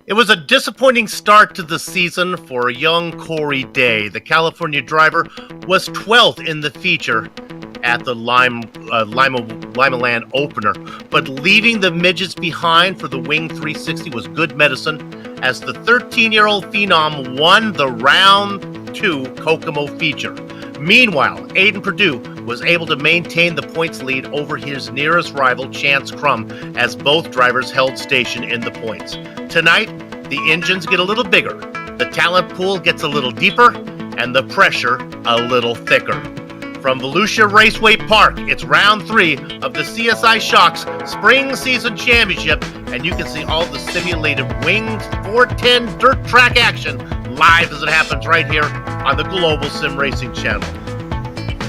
It was a disappointing start to the season for young Corey Day. The California driver was 12th in the feature at the Lima Land opener, but leaving the midgets behind for the Wing 360 was good medicine as the 13-year-old phenom won the round 2 Kokomo feature. Meanwhile, Aiden Perdue was able to maintain the points lead over his nearest rival, Chance Crum, as both drivers held station in the points. Tonight, the engines get a little bigger, the talent pool gets a little deeper, and the pressure a little thicker. From Volusia Raceway Park, it's round 3 of the CSI Shocks Spring Season Championship, and you can see all the simulated Wing 410 dirt track action live as it happens right here on the Global Sim Racing channel.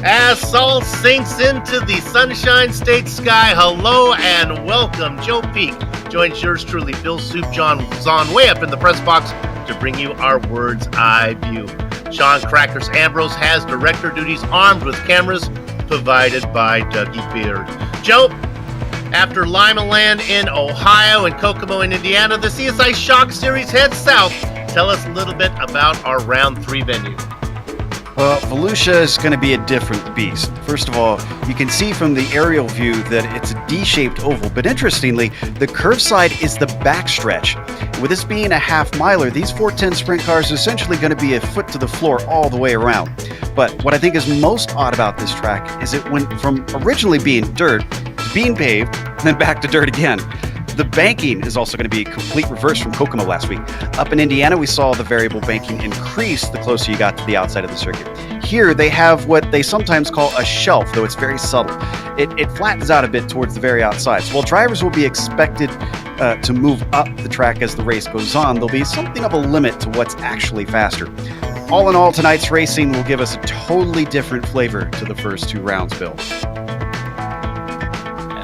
As Sol sinks into the Sunshine State sky, hello and welcome. Joe Peak joins yours truly, Bill Soup John Zahn, way up in the press box to bring you our Word's Eye view. Sean Crackers Ambrose has director duties armed with cameras provided by Dougie Beard. Joe, after Lima Land in Ohio and Kokomo in Indiana, the CSI Shock Series heads south. Tell us a little bit about our round 3 venue. Well, Volusia is going to be a different beast. First of all, you can see from the aerial view that it's a D-shaped oval, but interestingly, the curve side is the backstretch. With this being a half-miler, these 410 sprint cars are essentially going to be a foot to the floor all the way around. But what I think is most odd about this track is it went from originally being dirt to being paved, and then back to dirt again. The banking is also going to be a complete reverse from Kokomo last week. Up in Indiana, we saw the variable banking increase the closer you got to the outside of the circuit. Here, they have what they sometimes call a shelf, though it's very subtle. It flattens out a bit towards the very outside. So while drivers will be expected to move up the track as the race goes on, there'll be something of a limit to what's actually faster. All in all, tonight's racing will give us a totally different flavor to the first 2 rounds, Bill.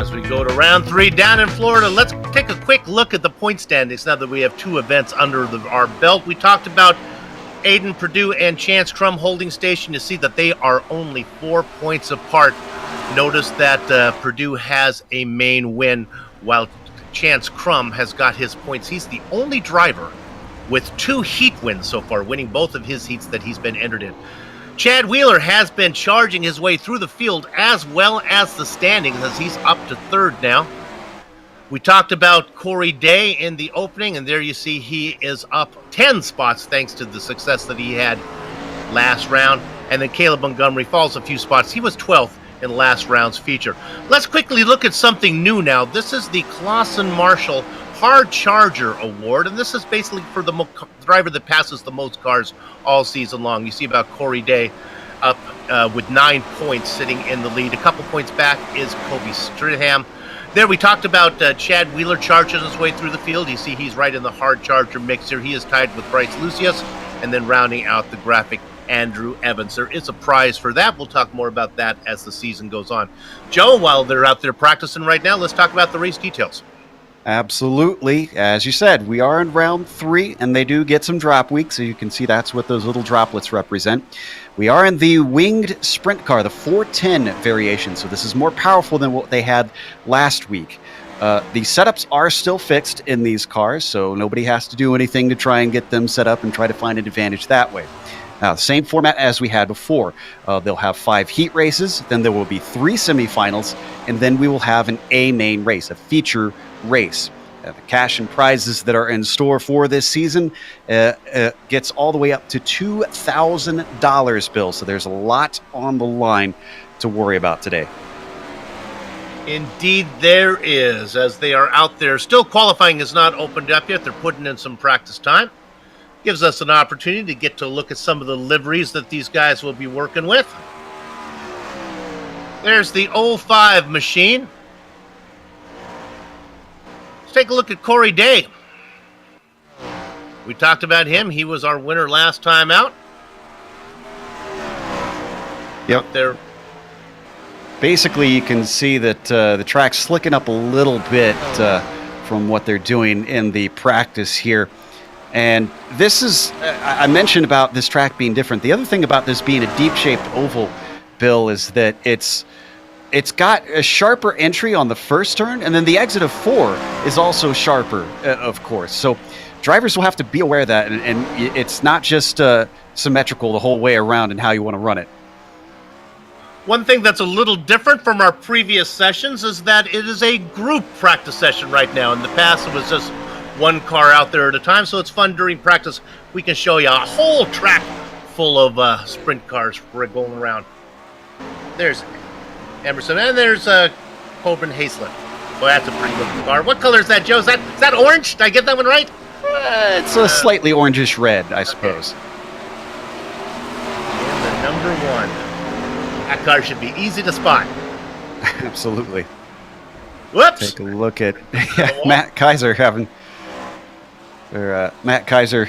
As we go to round 3 down in Florida, let's take a quick look at the point standings now that we have 2 events under our belt. We talked about Aiden Perdue and Chance Crum holding station. You see that they are only 4 points apart. Notice that Perdue has a main win while Chance Crum has got his points. He's the only driver with 2 heat wins so far, winning both of his heats that he's been entered in. Chad Wheeler has been charging his way through the field as well as the standings as he's up to 3rd now. We talked about Corey Day in the opening, and there you see he is up 10 spots thanks to the success that he had last round. And then Caleb Montgomery falls a few spots. He was 12th in last round's feature. Let's quickly look at something new now. This is the Clausen Marshall Hard Charger Award, and this is basically for the driver that passes the most cars all season long. You see about Corey Day up with 9 points sitting in the lead. A couple points back is Kobe Stridham. There we talked about Chad Wheeler charging his way through the field. You see he's right in the hard charger mix here. He is tied with Bryce Lucius, and then rounding out the graphic, Andrew Evans. There is a prize for that. We'll talk more about that as the season goes on. Joe, while they're out there practicing right now, let's talk about the race details. Absolutely. As you said, we are in round 3, and they do get some drop weeks, so you can see that's what those little droplets represent. We are in the winged sprint car, the 410 variation, so this is more powerful than what they had last week. The setups are still fixed in these cars, so nobody has to do anything to try and get them set up and try to find an advantage that way. Now, same format as we had before. They'll have 5 heat races, then there will be 3 semifinals, and then we will have an A main race, a feature race. The cash and prizes that are in store for this season gets all the way up to $2,000, Bill. So there's a lot on the line to worry about today. Indeed there is, as they are out there. Still qualifying is not opened up yet. They're putting in some practice time. Gives us an opportunity to get to look at some of the liveries that these guys will be working with. There's the 05 machine. Let's take a look at Corey Day. We talked about him. He was our winner last time out. Yep. Out there. Basically, you can see that the track's slicking up a little bit from what they're doing in the practice here. And this is, I mentioned about this track being different. The other thing about this being a deep-shaped oval, Bill, is that it's got a sharper entry on the first turn, and then the exit of 4 is also sharper, of course. So drivers will have to be aware of that, and it's not just symmetrical the whole way around and how you want to run it. One thing that's a little different from our previous sessions is that it is a group practice session right now. In the past, it was just one car out there at a time, so it's fun during practice. We can show you a whole track full of sprint cars going around. There's Emerson, and there's Coburn Haslett. Well, that's a pretty looking car. What color is that, Joe? Is that orange? Did I get that one right? It's a slightly orangish red, I suppose. And the number 1. That car should be easy to spot. Absolutely. Whoops! Take a look at Matt Kaiser Matt Kaiser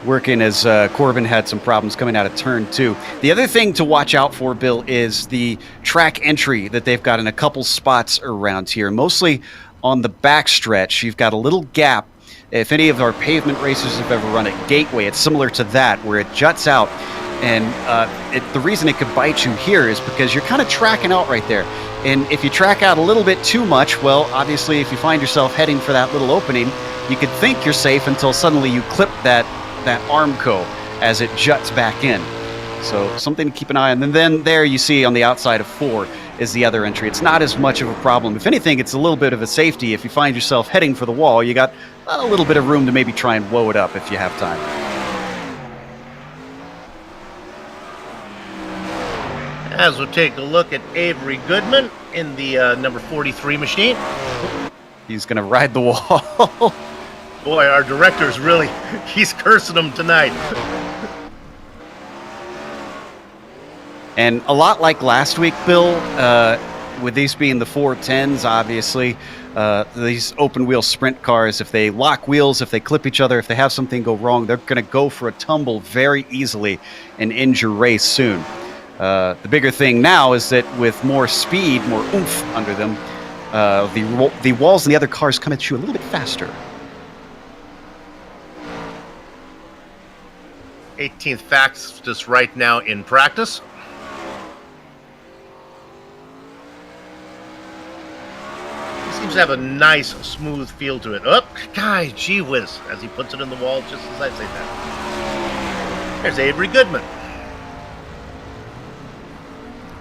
working as Corbin had some problems coming out of turn 2. The other thing to watch out for, Bill, is the track entry that they've got in a couple spots around here, mostly on the backstretch. You've got a little gap. If any of our pavement racers have ever run at Gateway, it's similar to that, where it juts out. And the reason it could bite you here is because you're kind of tracking out right there. And if you track out a little bit too much, well, obviously, if you find yourself heading for that little opening, you could think you're safe until suddenly you clip that Armco as it juts back in. So something to keep an eye on. And then there you see on the outside of 4 is the other entry. It's not as much of a problem. If anything, it's a little bit of a safety. If you find yourself heading for the wall, you got a little bit of room to maybe try and woe it up if you have time. As we'll take a look at Avery Goodman in the number 43 machine. He's going to ride the wall. Boy, our director's really, he's cursing them tonight. And a lot like last week, Bill, with these being the 410s, obviously, these open wheel sprint cars, if they lock wheels, if they clip each other, if they have something go wrong, they're going to go for a tumble very easily and end your race soon. The bigger thing now is that with more speed, more oomph under them, the walls and the other cars come at you a little bit faster. 18th fastest right now in practice. He seems to have a nice, smooth feel to it. Oh, guy, gee whiz, as he puts it in the wall just as I say that. There's Avery Goodman.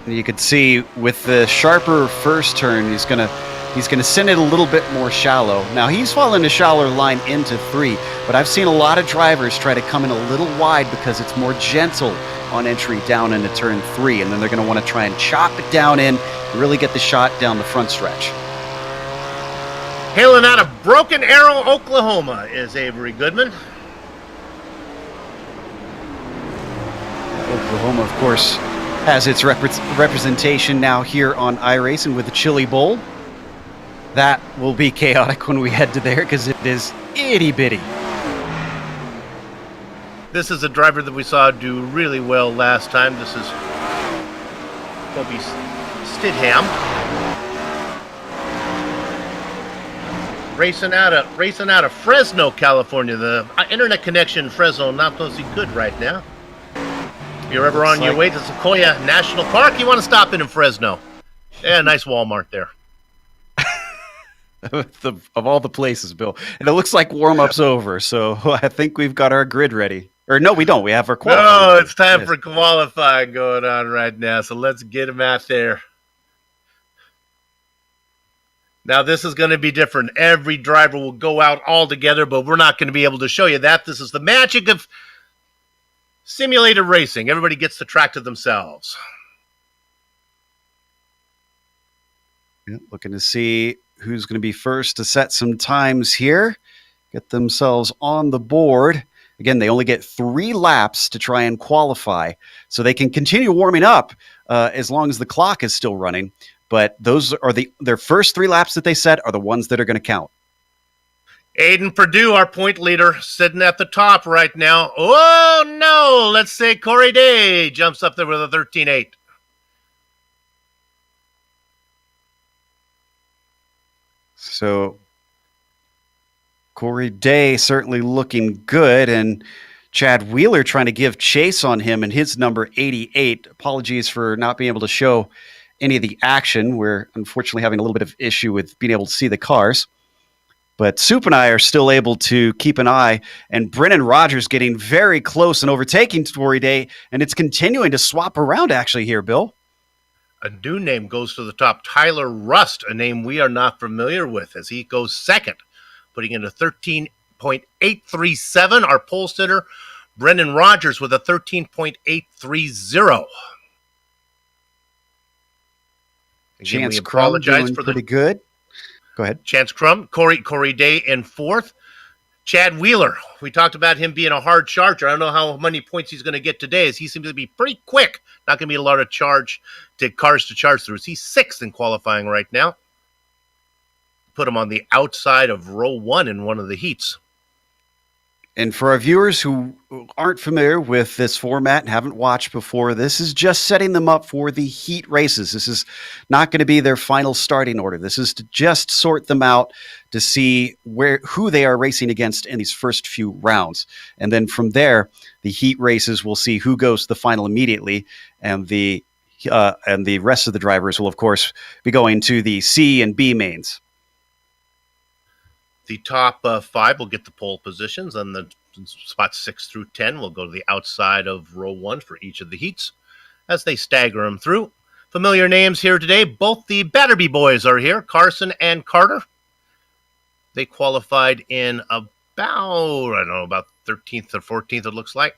You could see with the sharper first turn, he's gonna send it a little bit more shallow. Now he's following a shallower line into 3, but I've seen a lot of drivers try to come in a little wide because it's more gentle on entry down into turn 3, and then they're gonna want to try and chop it down in and really get the shot down the front stretch. Hailing out of Broken Arrow, Oklahoma is Avery Goodman. Oklahoma, of course, has its representation now here on iRacing with the Chili Bowl. That will be chaotic when we head to there because it is itty-bitty. This is a driver that we saw do really well last time. This is Kobe Stidham. Racing out of Fresno, California. The internet connection in Fresno not mostly good right now. If you're ever on your way to Sequoia National Park, you want to stop in Fresno. Yeah, nice Walmart there. Of all the places, Bill. And it looks like warm-up's over, so I think we've got our grid ready. Or no, we don't. We have our qualifying. No, it's time for qualifying going on right now, so let's get them out there. Now, this is going to be different. Every driver will go out all together, but we're not going to be able to show you that. This is the magic of simulated racing. Everybody gets the track to themselves. Yeah, looking to see who's going to be first to set some times here, get themselves on the board. Again, they only get 3 laps to try and qualify, so they can continue warming up as long as the clock is still running. But those are their first 3 laps that they set are the ones that are going to count. Aiden Perdue, our point leader, sitting at the top right now. Oh, no! Let's say Corey Day jumps up there with a 13.8. So Corey Day certainly looking good, and Chad Wheeler trying to give chase on him and his number 88. Apologies for not being able to show any of the action. We're unfortunately having a little bit of issue with being able to see the cars. But Soup and I are still able to keep an eye, and Brennan Rogers getting very close and overtaking Tory Day, and it's continuing to swap around actually here, Bill. A new name goes to the top. Tyler Rust, a name we are not familiar with, as he goes second, putting in a 13.837. Our pole sitter, Brendan Rogers, with a 13.830. Again, Chance we Crum apologize doing for pretty good. Go ahead. Chance Crum, Corey Day in fourth. Chad Wheeler, we talked about him being a hard charger. I don't know how many points he's going to get today, as he seems to be pretty quick. Not going to be a lot of cars to charge through. He's sixth in qualifying right now. Put him on the outside of row one in one of the heats. And for our viewers who aren't familiar with this format and haven't watched before, this is just setting them up for the heat races. This is not going to be their final starting order. This is to just sort them out to see who they are racing against in these first few rounds. And then from there, the heat races will see who goes to the final immediately, and the rest of the drivers will, of course, be going to the C and B mains. The top five will get the pole positions, and the spots 6 through 10 will go to the outside of row one for each of the heats as they stagger them through. Familiar names here today. Both the Batterby boys are here, Carson and Carter. They qualified in about 13th or 14th, it looks like.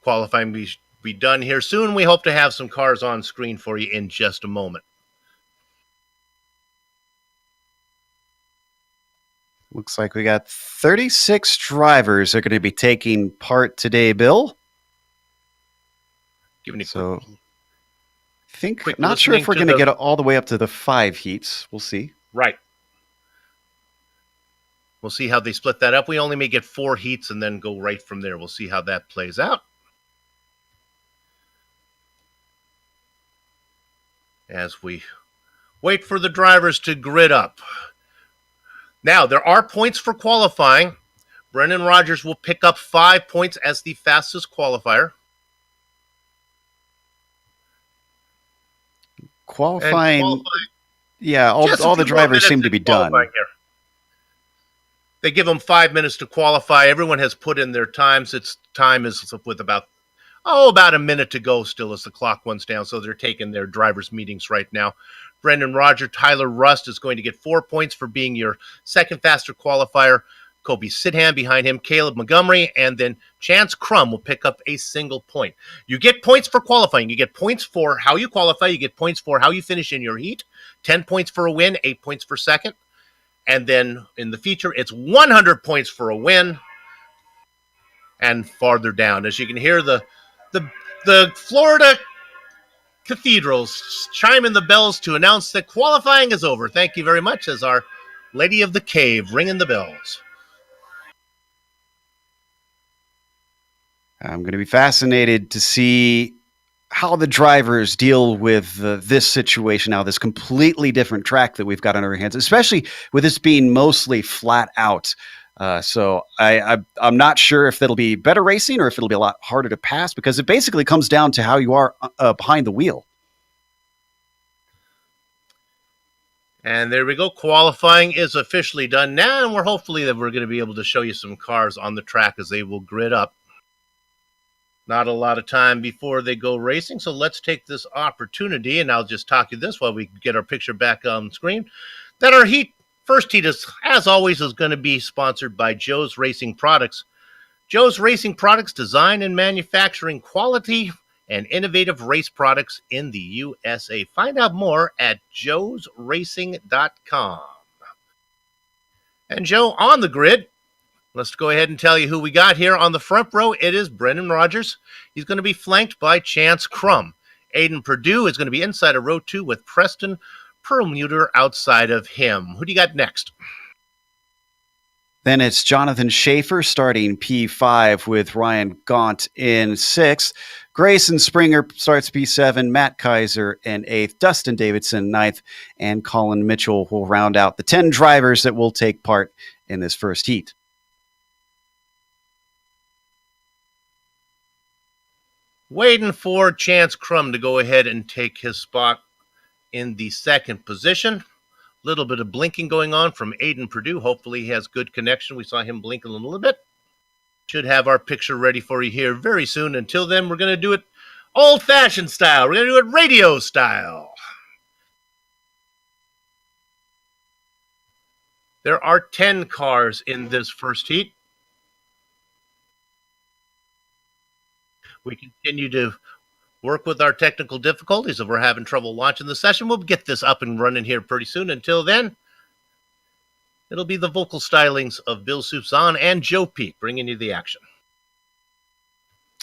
Qualifying be done here soon. We hope to have some cars on screen for you in just a moment. Looks like we got 36 drivers are going to be taking part today, Bill. So I think, not sure if we're going to get all the way up to the 5 heats. We'll see. Right. We'll see how they split that up. We only may get 4 heats and then go right from there. We'll see how that plays out. As we wait for the drivers to grid up. Now, there are points for qualifying. Brendan Rogers will pick up 5 points as the fastest qualifier. Qualifying, yeah, all the drivers seem to be done. Here. They give them 5 minutes to qualify. Everyone has put in their times. Its time is with about a minute to go still as the clock runs down. So they're taking their drivers' meetings right now. Brendan Roger, Tyler Rust is going to get 4 points for being your second faster qualifier. Kobe Sidham behind him, Caleb Montgomery, and then Chance Crum will pick up a single point. You get points for qualifying. You get points for how you qualify. You get points for how you finish in your heat. 10 points for a win, 8 points for second. And then in the feature, it's 100 points for a win. And farther down, as you can hear the Florida cathedrals chiming the bells to announce that qualifying is over. Thank you very much, as our Lady of the Cave ringing the bells. I'm going to be fascinated to see how the drivers deal with this situation now, this completely different track that we've got on our hands, especially with this being mostly flat out. So I'm not sure if that'll be better racing or if it'll be a lot harder to pass, because it basically comes down to how you are behind the wheel. And there we go. Qualifying is officially done now, and we're going to be able to show you some cars on the track as they will grid up. Not a lot of time before they go racing, so let's take this opportunity, and I'll just talk you this while we get our picture back on screen, that our first heat, as always, is going to be sponsored by Joe's Racing Products. Joe's Racing Products design and manufacturing quality and innovative race products in the USA. Find out more at joesracing.com. And Joe, on the grid, let's go ahead and tell you who we got here on the front row. It is Brendan Rogers. He's going to be flanked by Chance Crum. Aiden Perdue is going to be inside of row 2 with Preston Perlmuter outside of him. Who do you got next? Then it's Jonathan Schaefer starting P5 with Ryan Gaunt in 6th. Grayson Springer starts P7, Matt Kaiser in 8th, Dustin Davidson 9th, and Colin Mitchell will round out the 10 drivers that will take part in this first heat. Waiting for Chance Crum to go ahead and take his spot in the second position. Little bit of blinking going on from Aiden Purdue. Hopefully he has good connection. We saw him blinking a little bit. Should have our picture ready for you here very soon. Until then, we're going to do it old-fashioned style. We're going to do it radio style. There are 10 cars in this first heat. We continue to work with our technical difficulties. If we're having trouble launching the session, we'll get this up and running here pretty soon. Until then, it'll be the vocal stylings of Bill Soupzon and Joe Peak bringing you the action.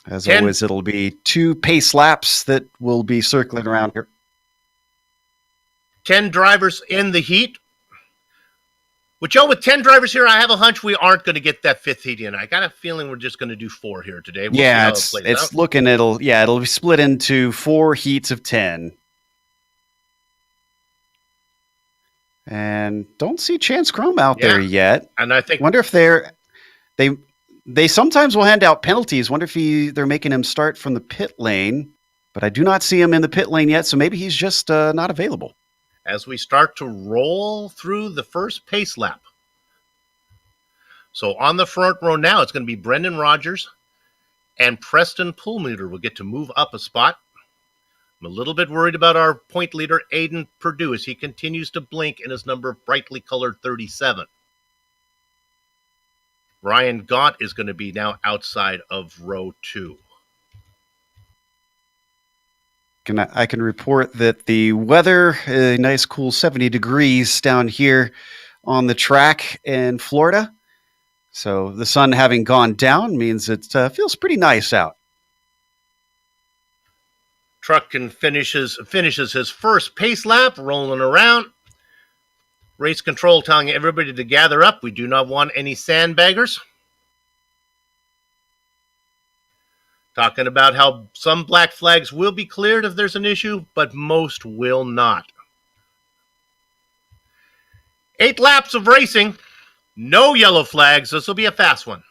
As always, it'll be 2 pace laps that will be circling around here. 10 drivers in the heat. With Joe, with 10 drivers here, I have a hunch we aren't going to get that 5th heat in. I got a feeling we're just going to do 4 here today. We'll it's looking, it'll be split into 4 heats of 10. And don't see Chance Chrome out there yet. And I think, wonder if they sometimes will hand out penalties. Wonder if they're making him start from the pit lane, but I do not see him in the pit lane yet. So maybe he's just not available. As we start to roll through the first pace lap. So on the front row now, it's going to be Brendan Rogers and Preston Pulmuter will get to move up a spot. I'm a little bit worried about our point leader, Aiden Purdue, as he continues to blink in his number brightly colored 37. Ryan Gaunt is going to be now outside of row 2. I can report that the weather, a nice cool 70 degrees down here on the track in Florida. So the sun having gone down means it feels pretty nice out. Truckin finishes his first pace lap, rolling around. Race control telling everybody to gather up. We do not want any sandbaggers. Talking about how some black flags will be cleared if there's an issue, but most will not. 8 laps of racing, no yellow flags. This will be a fast one.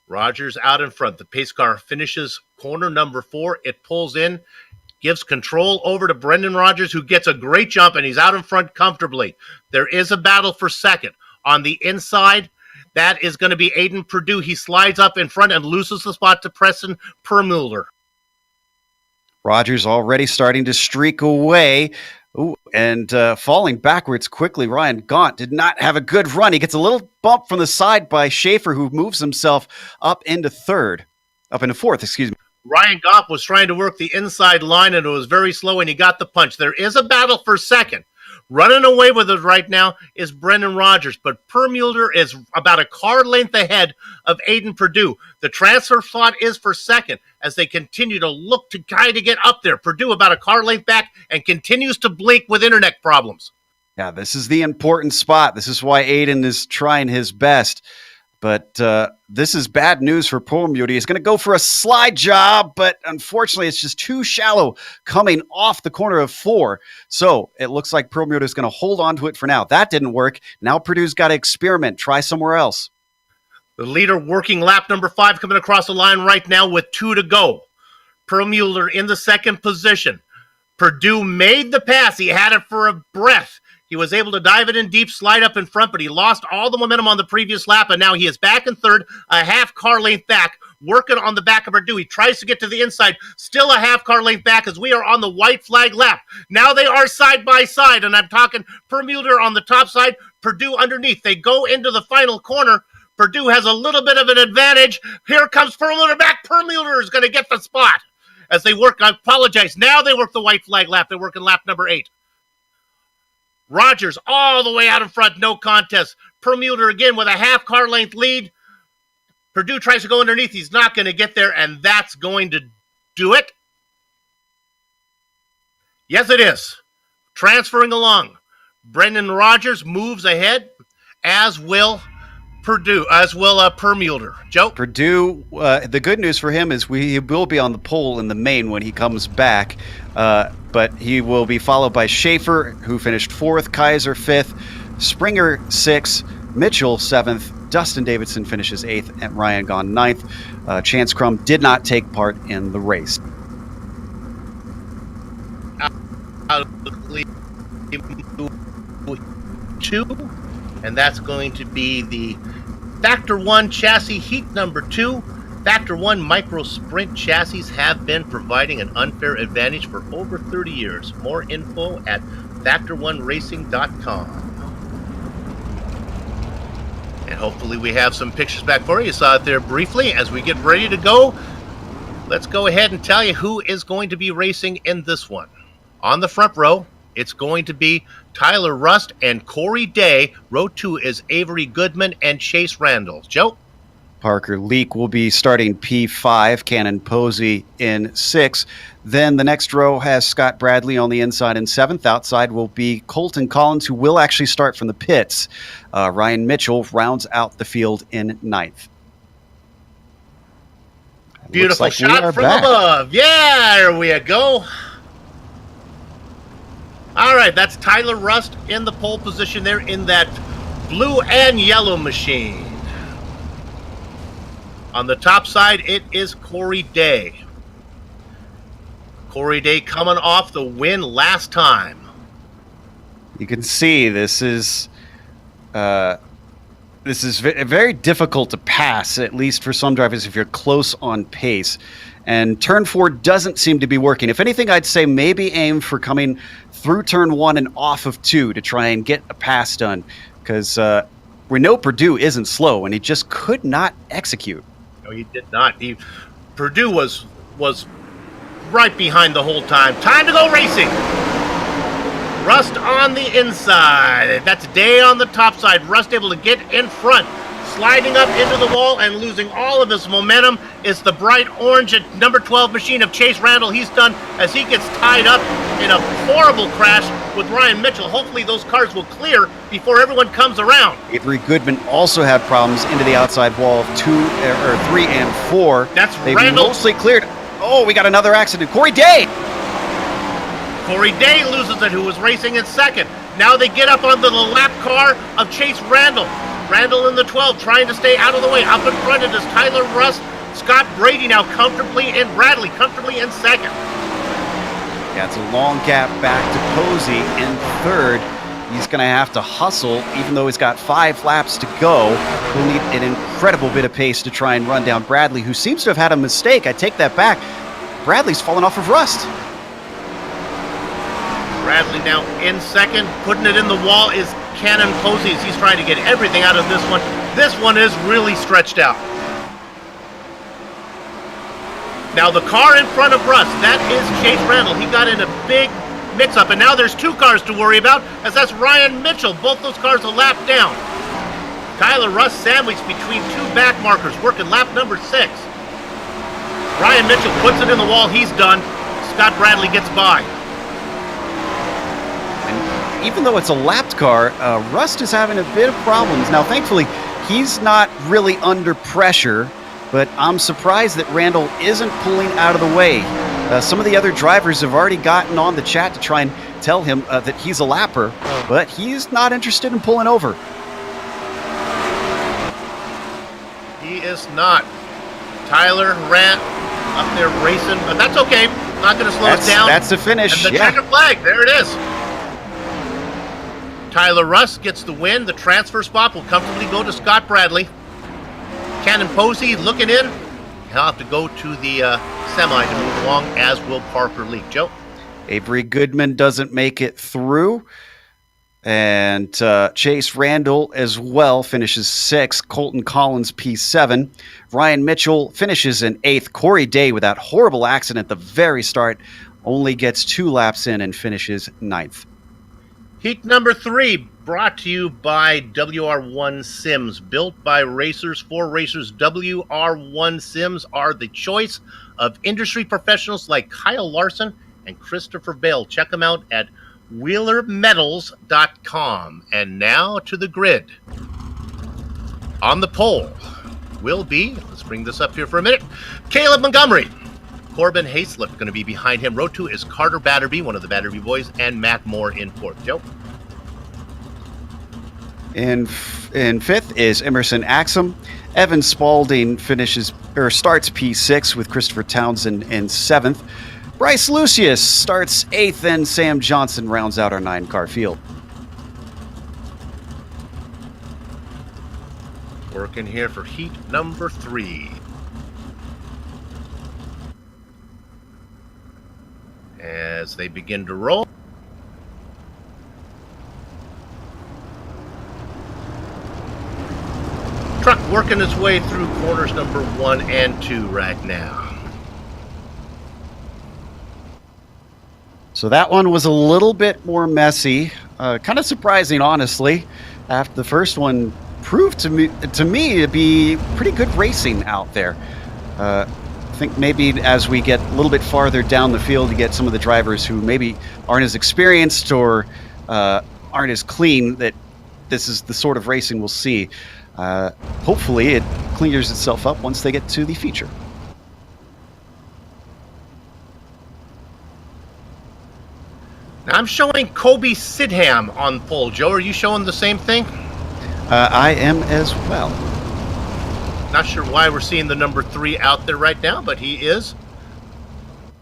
Rogers out in front. The pace car finishes corner number 4. It pulls in, gives control over to Brendan Rogers, who gets a great jump, and he's out in front comfortably. There is a battle for second. On the inside, that is going to be Aiden Purdue. He slides up in front and loses the spot to Preston Permuller. Rogers already starting to streak away. Ooh, and falling backwards quickly. Ryan Gaunt did not have a good run. He gets a little bump from the side by Schaefer, who moves himself up into fourth, excuse me. Ryan Gaunt was trying to work the inside line, and it was very slow, and he got the punch. There is a battle for second. Running away with it right now is Brendan Rogers, but Permuller is about a car length ahead of Aiden Purdue. The transfer spot is for second as they continue to look to try to get up there. Purdue about a car length back and continues to blink with internet problems. Yeah, this is the important spot. This is why Aiden is trying his best. But this is bad news for Permuller. He's going to go for a slide job, but unfortunately it's just too shallow coming off the corner of 4. So it looks like Permuller is going to hold on to it for now. That didn't work. Now Purdue's got to experiment, try somewhere else. The leader working lap number 5 coming across the line right now with 2 to go. Permuller in the second position. Purdue made the pass. He had it for a breath. He was able to dive it in deep, slide up in front, but he lost all the momentum on the previous lap, and now he is back in third, a half car length back, working on the back of Purdue. He tries to get to the inside, still a half car length back as we are on the white flag lap. Now they are side by side, and I'm talking Permuller on the top side, Purdue underneath. They go into the final corner. Purdue has a little bit of an advantage. Here comes Permuller back. Permuller is going to get the spot as they work. I apologize. Now they work the white flag lap. They're working lap number 8. Rogers all the way out in front, no contest. Permuller again with a half car length lead. Purdue tries to go underneath. He's not going to get there, and that's going to do it. Yes, it is. Transferring along. Brendan Rogers moves ahead, as will Permuller. Joe? Purdue, the good news for him is he will be on the pole in the main when he comes back, but he will be followed by Schaefer, who finished 4th, Kaiser 5th, Springer 6th, Mitchell 7th, Dustin Davidson finishes 8th, and Ryan Gaunt 9th. Chance Crum did not take part in the race. two, and that's going to be the Factor 1 chassis heat number 2. Factor 1 micro sprint chassis have been providing an unfair advantage for over 30 years. More info at factor1racing.com. And hopefully we have some pictures back for you. You saw it there briefly. As we get ready to go, let's go ahead and tell you who is going to be racing in this one. On the front row, it's going to be Tyler Rust and Corey Day. Row 2 is Avery Goodman and Chase Randall. Joe? Parker Leak will be starting P5, Cannon Posey in 6. Then the next row has Scott Bradley on the inside in 7th. Outside will be Colton Collins, who will actually start from the pits. Ryan Mitchell rounds out the field in 9th. Beautiful shot from above. Yeah, there we go. All right, that's Tyler Rust in the pole position there in that blue and yellow machine. On the top side, it is Corey Day. Corey Day coming off the win last time. You can see this is very difficult to pass, at least for some drivers if you're close on pace. And turn 4 doesn't seem to be working. If anything, I'd say maybe aim for coming through turn 1 and off of 2 to try and get a pass done, because we know Purdue isn't slow, and he just could not execute. No, he did not. Purdue was right behind the whole time. Time to go racing. Rust on the inside. That's Day on the top side. Rust able to get in front. Sliding up into the wall and losing all of his momentum is the bright orange at number 12 machine of Chase Randall. He's done as he gets tied up in a horrible crash with Ryan Mitchell. Hopefully those cars will clear before everyone comes around. Avery Goodman also had problems into the outside wall of 3 and 4. They've Randall. Mostly cleared. Oh, we got another accident. Corey Day! Corey Day loses it, who was racing in second. Now they get up onto the lap car of Chase Randall. Randall in the 12 trying to stay out of the way. Up in front it is Tyler Rust. Scott Brady now comfortably in Bradley, comfortably in second. Yeah, it's a long gap back to Posey in third. He's going to have to hustle, even though he's got 5 laps to go. He'll need an incredible bit of pace to try and run down Bradley, who seems to have had a mistake. I take that back. Bradley's fallen off of Rust. Bradley now in second. Putting it in the wall is Cannon Posey as he's trying to get everything out of this one. This one is really stretched out. Now the car in front of Rust, that is Chase Randall. He got in a big mix-up, and now there's 2 cars to worry about, as that's Ryan Mitchell. Both those cars a lap down. Tyler Rust sandwiched between 2 back markers, working lap number 6. Ryan Mitchell puts it in the wall. He's done. Scott Bradley gets by. Even though it's a lapped car, Rust is having a bit of problems. Now, thankfully, he's not really under pressure, but I'm surprised that Randall isn't pulling out of the way. Some of the other drivers have already gotten on the chat to try and tell him that he's a lapper, but he's not interested in pulling over. He is not. Tyler ran up there racing, but that's okay. Not going to slow us down. That's the finish. And the checkered flag, there it is. Tyler Rust gets the win. The transfer spot will comfortably go to Scott Bradley. Cannon Posey looking in. He'll have to go to the semi to move along, as will Parker Leak. Joe? Avery Goodman doesn't make it through. And Chase Randall as well finishes 6th. Colton Collins P7. Ryan Mitchell finishes in 8th. Corey Day, with that horrible accident at the very start, only gets 2 laps in and finishes 9th. Heat number 3, brought to you by WR1 Sims. Built by racers for racers, WR1 Sims are the choice of industry professionals like Kyle Larson and Christopher Bale. Check them out at WheelerMetals.com. And now to the grid. On the pole will be, let's bring this up here for a minute, Caleb Montgomery. Corbin Hayslip going to be behind him. Row 2 is Carter Batterby, one of the Batterby boys, and Matt Moore in 4th. Joe? In 5th is Emerson Axum. Evan Spalding starts P6 with Christopher Townsend in 7th. Bryce Lucius starts 8th, and Sam Johnson rounds out our 9-car field. Working here for heat number 3. As they begin to roll. Truck working its way through corners number 1 and 2 right now. So that one was a little bit more messy. Kind of surprising, honestly. After the first one proved to me to be pretty good racing out there. I think maybe as we get a little bit farther down the field, you get some of the drivers who maybe aren't as experienced or aren't as clean, that this is the sort of racing we'll see. Hopefully it clears itself up once they get to the feature. Now I'm showing Kobe Sidham on pole. Joe, are you showing the same thing? I am as well. Not sure why we're seeing the number 3 out there right now, but he is.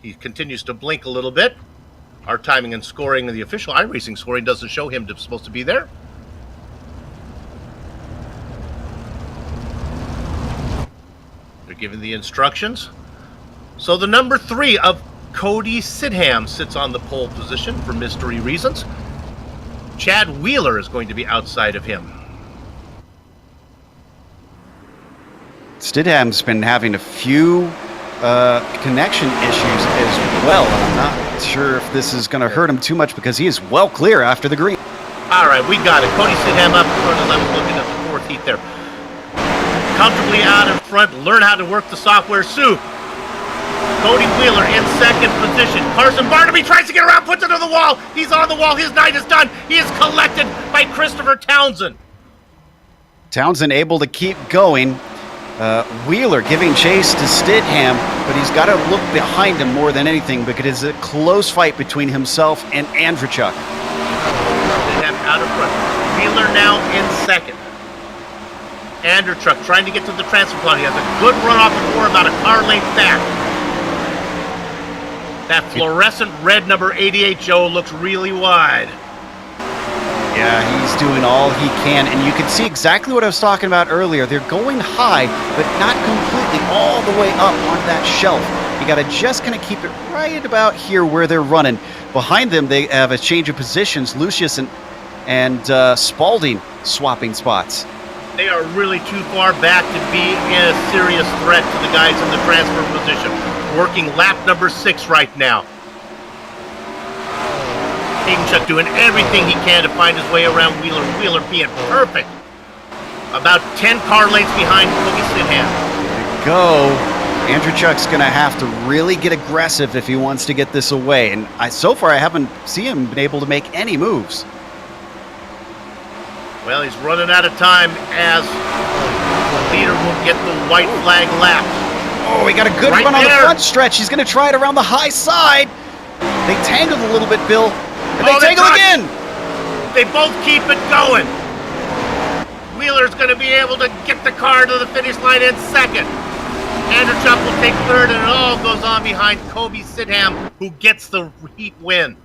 He continues to blink a little bit. Our timing and scoring, the official iRacing scoring, doesn't show him supposed to be there. They're giving the instructions. So the number 3 of Cody Sidham sits on the pole position for mystery reasons. Chad Wheeler is going to be outside of him. Stidham's been having a few connection issues as well. I'm not sure if this is going to hurt him too much because he is well clear after the green. All right, we got it. Cody Sidham up in front of them, looking at the 4th heat there. Comfortably out in front, learn how to work the software soup. Cody Wheeler in 2nd position. Carson Barnaby tries to get around, puts it to the wall. He's on the wall. His night is done. He is collected by Christopher Townsend. Townsend able to keep going. Wheeler giving chase to Stidham, but he's got to look behind him more than anything because it's a close fight between himself and Andrzejczyk. Stidham out in front. Wheeler now in 2nd. Andrzejczyk trying to get to the transfer plot. He has a good run off the floor, about a car length back. That fluorescent red number 88, Joe, looks really wide. Yeah, he's doing all he can, and you can see exactly what I was talking about earlier. They're going high, but not completely all the way up on that shelf. You got to just kind of keep it right about here where they're running. Behind them, they have a change of positions. Lucius and Spalding swapping spots. They are really too far back to be a serious threat to the guys in the transfer position. Working lap number 6 right now. Andrzejczyk doing everything he can to find his way around Wheeler. Wheeler being perfect. About 10 car lengths behind Kobe Sidham. Go. Andrzejczyk's going to have to really get aggressive if he wants to get this away. And so far, I haven't seen him been able to make any moves. Well, he's running out of time as the leader will get the white flag lap. Oh, he got a good run on the front stretch. He's going to try it around the high side. They tangled a little bit, Bill. And they tangle again. They both keep it going. Wheeler's going to be able to get the car to the finish line in 2nd. Andrzejczyk will take 3rd, and it all goes on behind Kobe Sidham, who gets the heat win.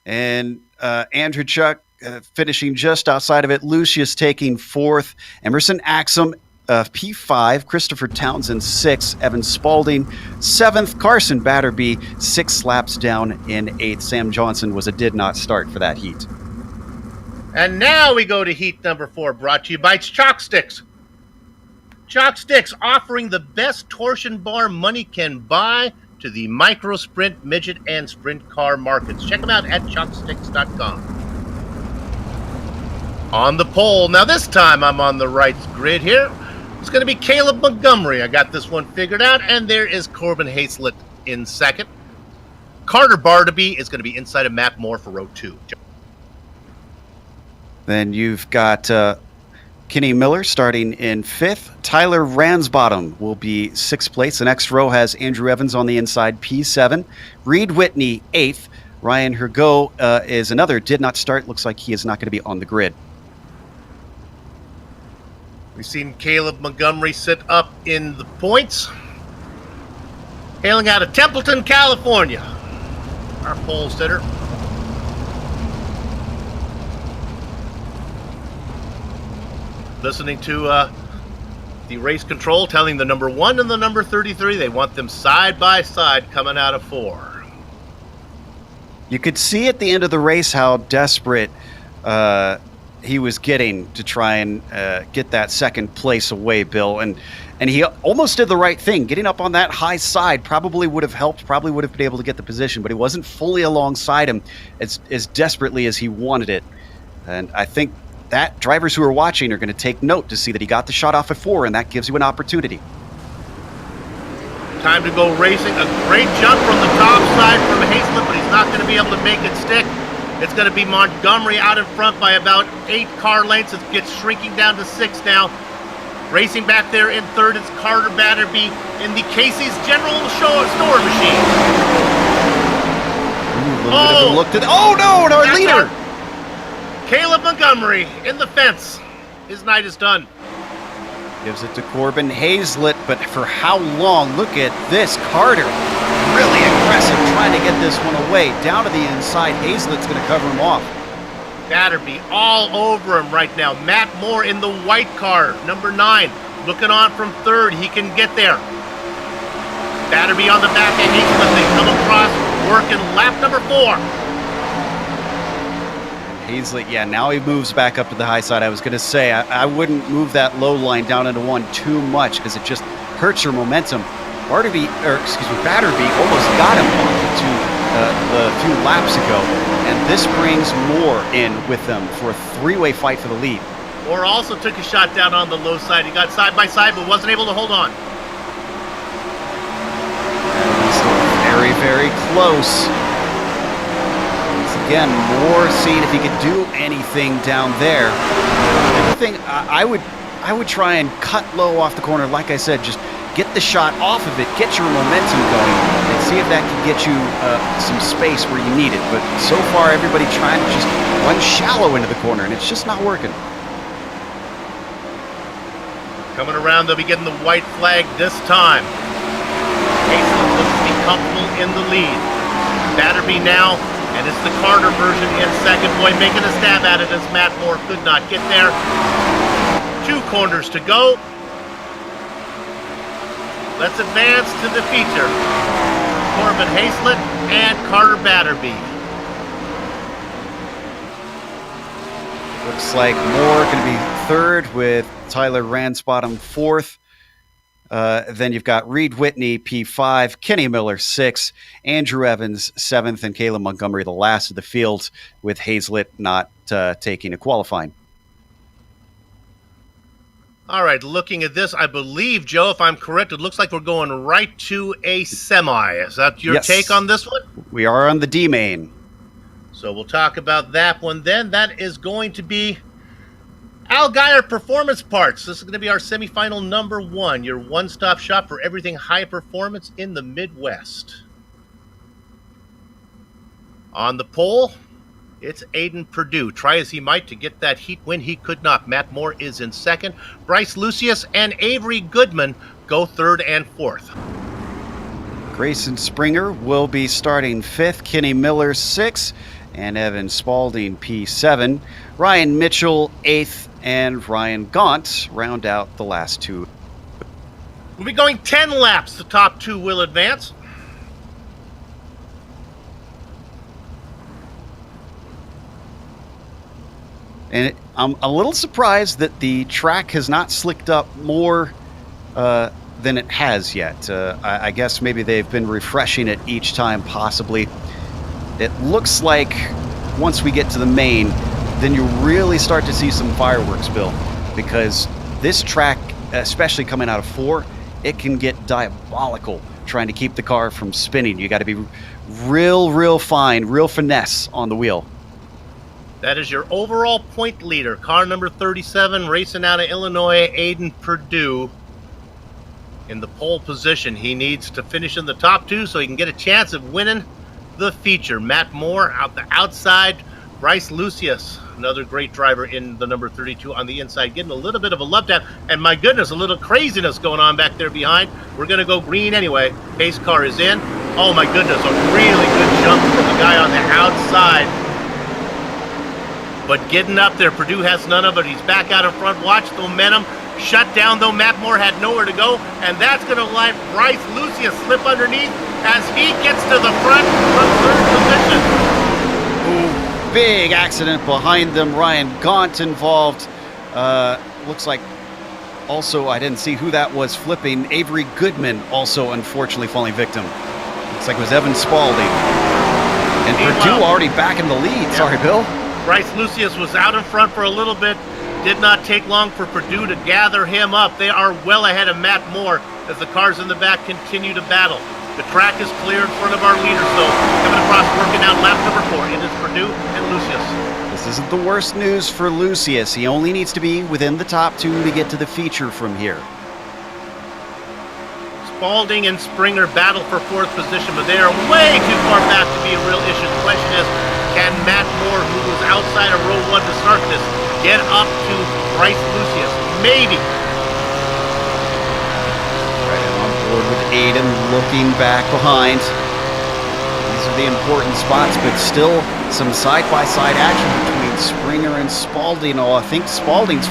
And Andrzejczyk finishing just outside of it. Lucius taking 4th. Emerson Axum, P5. Christopher Townsend, 6th. Evan Spalding, 7th. Carson Batterby, 6 laps down in 8th. Sam Johnson was a did not start for that heat. And now we go to heat number 4, brought to you by Chalk Sticks. Chalk Sticks offering the best torsion bar money can buy to the micro, sprint, midget, and sprint car markets. Check them out at chalksticks.com. On the pole, now this time I'm on the right grid here. It's going to be Caleb Montgomery. I got this one figured out, and there is Corbin Hazlett in 2nd. Carter Barnaby is going to be inside of Matt Moore for row 2. Then you've got Kenny Miller starting in 5th. Tyler Ransbottom will be 6th place. The next row has Andrew Evans on the inside, P7. Reed Whitney, 8th. Ryan Hergo is another did not start. Looks like he is not going to be on the grid. We've seen Caleb Montgomery sit up in the points. hailing out of Templeton, California. Our pole sitter. Listening to the race control telling the number 1 and the number 33 they want them side by side coming out of 4. You could see at the end of the race how desperate he was getting to try and get that second place away, Bill. And he almost did the right thing. Getting up on that high side probably would have helped, probably would have been able to get the position, but he wasn't fully alongside him as desperately as he wanted it. And I think that drivers who are watching are going to take note to see that he got the shot off at 4, and that gives you an opportunity. Time to go racing. A great jump from the top side from Hazlett, but he's not going to be able to make it stick. It's going to be Montgomery out in front by about 8 car lengths. It gets shrinking down to 6 now. Racing back there in third, it's Carter Batterby in the Casey's General Store machine. Ooh, a little bit of a look to our leader! Caleb Montgomery in the fence. His night is done. Gives it to Corbin Hazlett, but for how long? Look at this. Carter, really aggressive, trying to get this one away. Down to the inside, Hazlett's going to cover him off. Batterby all over him right now. Matt Moore in the white car, number 9. Looking on from third, he can get there. Batterby on the back end, Hazlett, they come across, working lap number 4. Hazlett, yeah, now he moves back up to the high side. I was going to say, I wouldn't move that low line down into 1 too much because it just hurts your momentum. Batterby almost got him onto the few laps ago, and this brings Moore in with them for a 3-way fight for the lead. Moore also took a shot down on the low side. He got side by side, but wasn't able to hold on. And he's still very, very close. Again, Moore seeing if he could do anything down there. Everything I would try and cut low off the corner. Like I said, just get the shot off of it, get your momentum going, and see if that can get you some space where you need it. But so far, everybody trying to just run shallow into the corner, and it's just not working. Coming around, they'll be getting the white flag this time. Hazlett looks to be comfortable in the lead. Batterby now. And it's the Carter version in second. Boy, making a stab at it as Matt Moore could not get there. 2 corners to go. Let's advance to the feature. Corbin Hazlett and Carter Batterby. Looks like Moore going to be third with Tyler Ransbottom fourth. Then you've got Reed Whitney, P5, Kenny Miller, 6, Andrew Evans, 7th, and Caleb Montgomery, the last of the field, with Hazlett not taking a qualifying. All right, looking at this, I believe, Joe, if I'm correct, it looks like we're going right to a semi. Is that your take on this one? We are on the D main. So we'll talk about that one then. That is going to be Al Geyer Performance Parts. This is going to be our semifinal number 1, your one-stop shop for everything high performance in the Midwest. On the pole, it's Aiden Perdue. Try as he might to get that heat win, he could not. Matt Moore is in second. Bryce Lucius and Avery Goodman go third and fourth. Grayson Springer will be starting 5th, Kenny Miller 6th, and Evan Spalding P7. Ryan Mitchell 8th, and Ryan Gaunt round out the last 2. We'll be going 10 laps. The top 2 will advance. And I'm a little surprised that the track has not slicked up more than it has yet. I guess maybe they've been refreshing it each time, possibly. It looks like once we get to the main, then you really start to see some fireworks, Bill, because this track, especially coming out of 4, it can get diabolical trying to keep the car from spinning. You got to be real fine, real finesse on the wheel. That is your overall point leader, car number 37, racing out of Illinois, Aiden Perdue. In the pole position, he needs to finish in the top 2 so he can get a chance of winning the feature. Matt Moore out the outside, Bryce Lucius, another great driver in the number 32 on the inside, getting a little bit of a love tap. And my goodness, a little craziness going on back there behind. We're going to go green anyway. Pace car is in. Oh my goodness, a really good jump from the guy on the outside. But getting up there, Purdue has none of it. He's back out in front. Watch the momentum. Shut down, though. Matt Moore had nowhere to go. And that's going to let Bryce Lucius slip underneath as he gets to the front from third position. Ooh, big accident behind them. Ryan Gaunt involved. Looks like also, I didn't see who that was flipping. Avery Goodman also unfortunately falling victim. Looks like it was Evan Spalding. And Purdue already back in the lead. Yeah. Sorry, Bill. Bryce Lucius was out in front for a little bit. Did not take long for Purdue to gather him up. They are well ahead of Matt Moore as the cars in the back continue to battle. The track is clear in front of our leaders, though. Coming across, working out lap number 4. It is Purdue and Lucius. This isn't the worst news for Lucius. He only needs to be within the top 2 to get to the feature from here. Spalding and Springer battle for 4th position, but they are way too far back to be a real issue. The question is, can Matt Moore, who was outside of row 1 to start this, get up to Bryce Lucius? Maybe. Right on board with Aiden, looking back behind. These are the important spots, but still some side-by-side action between Springer and Spalding. Oh, I think Spalding's...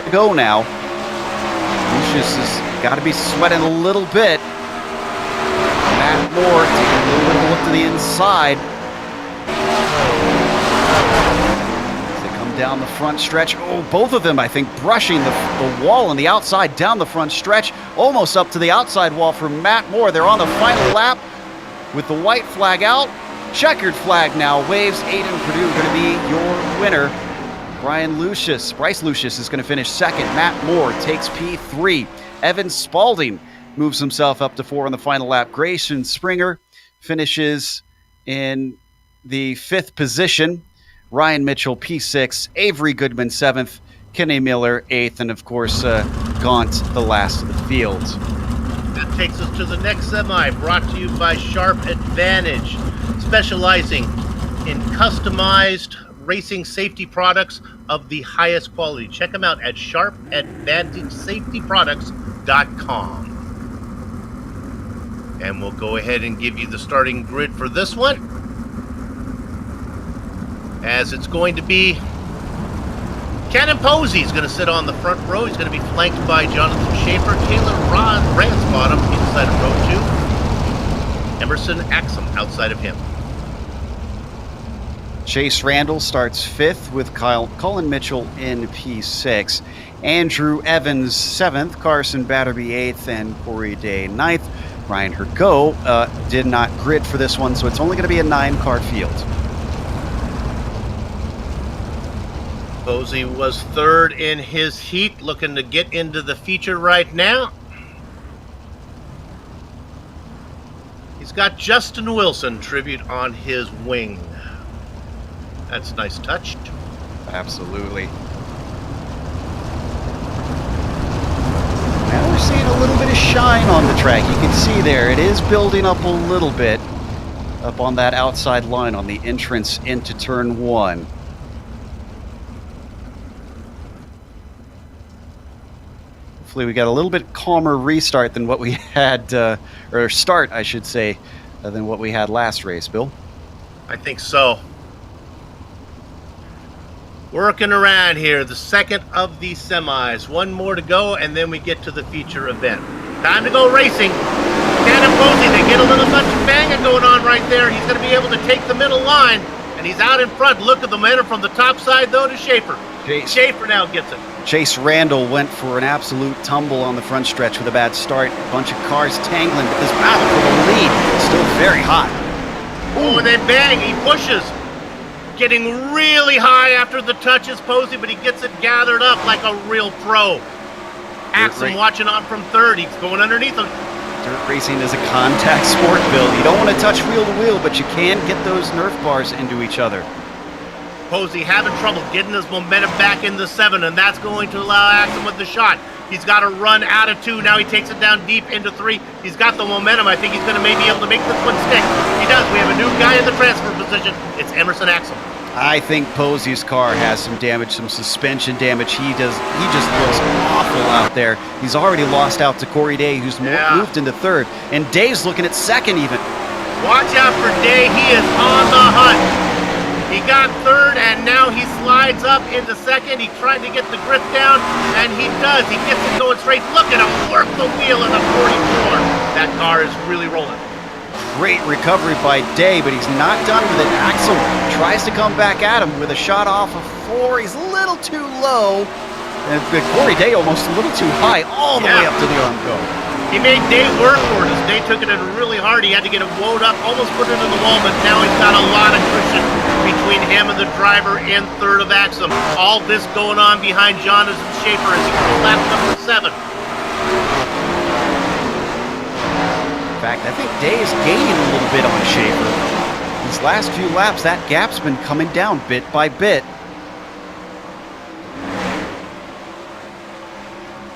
Go now. Lucius has got to be sweating a little bit. Matt Moore taking a little bit of a look to the inside. As they come down the front stretch. Oh, both of them, I think, brushing the wall on the outside down the front stretch. Almost up to the outside wall for Matt Moore. They're on the final lap with the white flag out. Checkered flag now waves. Aiden Purdue going to be your winner. Bryce Lucius is going to finish 2nd. Matt Moore takes P3. Evan Spalding moves himself up to 4 on the final lap. Grayson Springer finishes in the 5th position. Ryan Mitchell, P6. Avery Goodman, 7th. Kenny Miller, 8th. And, of course, Gaunt, the last of the field. That takes us to the next semi, brought to you by Sharp Advantage, specializing in customized racing safety products of the highest quality. Check them out at sharpadvantagesafetyproducts.com. And we'll go ahead and give you the starting grid for this one. As it's going to be Cannon Posey is going to sit on the front row. He's going to be flanked by Jonathan Schaefer, Taylor Ransbottom inside of row 2, Emerson Axum outside of him. Chase Randall starts 5th with Colin Mitchell in P6. Andrew Evans 7th, Carson Batterby 8th, and Corey Day 9th. Ryan Hergo did not grid for this one, so it's only going to be a 9-car field. Posey was 3rd in his heat, looking to get into the feature right now. He's got Justin Wilson tribute on his wing. That's a nice touch. Absolutely. Now we're seeing a little bit of shine on the track. You can see there, it is building up a little bit up on that outside line on the entrance into turn 1. Hopefully we got a little bit calmer restart than what we had, or start, I should say, than what we had last race, Bill. I think so. Working around here, the 2nd of these semis. One more to go, and then we get to the feature event. Time to go racing. Cannon Posey, they get a little bunch of banging going on right there. He's going to be able to take the middle line, and he's out in front. Look at the momentum from the top side, though, to Schaefer. Schaefer now gets it. Chase Randall went for an absolute tumble on the front stretch with a bad start. A bunch of cars tangling, but this battle for the lead is still very hot. Oh, and they bang. He pushes. Getting really high after the touches, Posey, but he gets it gathered up like a real pro. Axum watching on from third. He's going underneath him. Dirt racing is a contact sport, Bill. You don't want to touch wheel to wheel, but you can get those Nerf bars into each other. Posey having trouble getting his momentum back in the 7, and that's going to allow Axum with the shot. He's got to run out of 2. Now he takes it down deep into 3. He's got the momentum. I think he's going to maybe be able to make this one stick. He does. We have a new guy in the transfer position. It's Emerson Axum. I think Posey's car has some damage, some suspension damage. He just looks awful out there. He's already lost out to Corey Day, who's moved into 3rd, and Day's looking at 2nd even. Watch out for Day. He is on the hunt. He got 3rd, and now he slides up into 2nd. He tried to get the grip down, and he does. He gets it going straight. Look at him work the wheel in the 44. That car is really rolling. Great recovery by Day, but he's not done with it. Axel tries to come back at him with a shot off of 4. He's a little too low. And Corey Day almost a little too high, all the way up to the arm go. He made Day work for it. As Day took it in really hard, he had to get it wound up, almost put it in the wall, but now he's got a lot of cushion between him and the driver in 3rd of Axum. All this going on behind Jonathan Schaefer as he goes lap number 7. In fact, I think Day is gaining a little bit on Schaefer. These last few laps, that gap's been coming down bit by bit.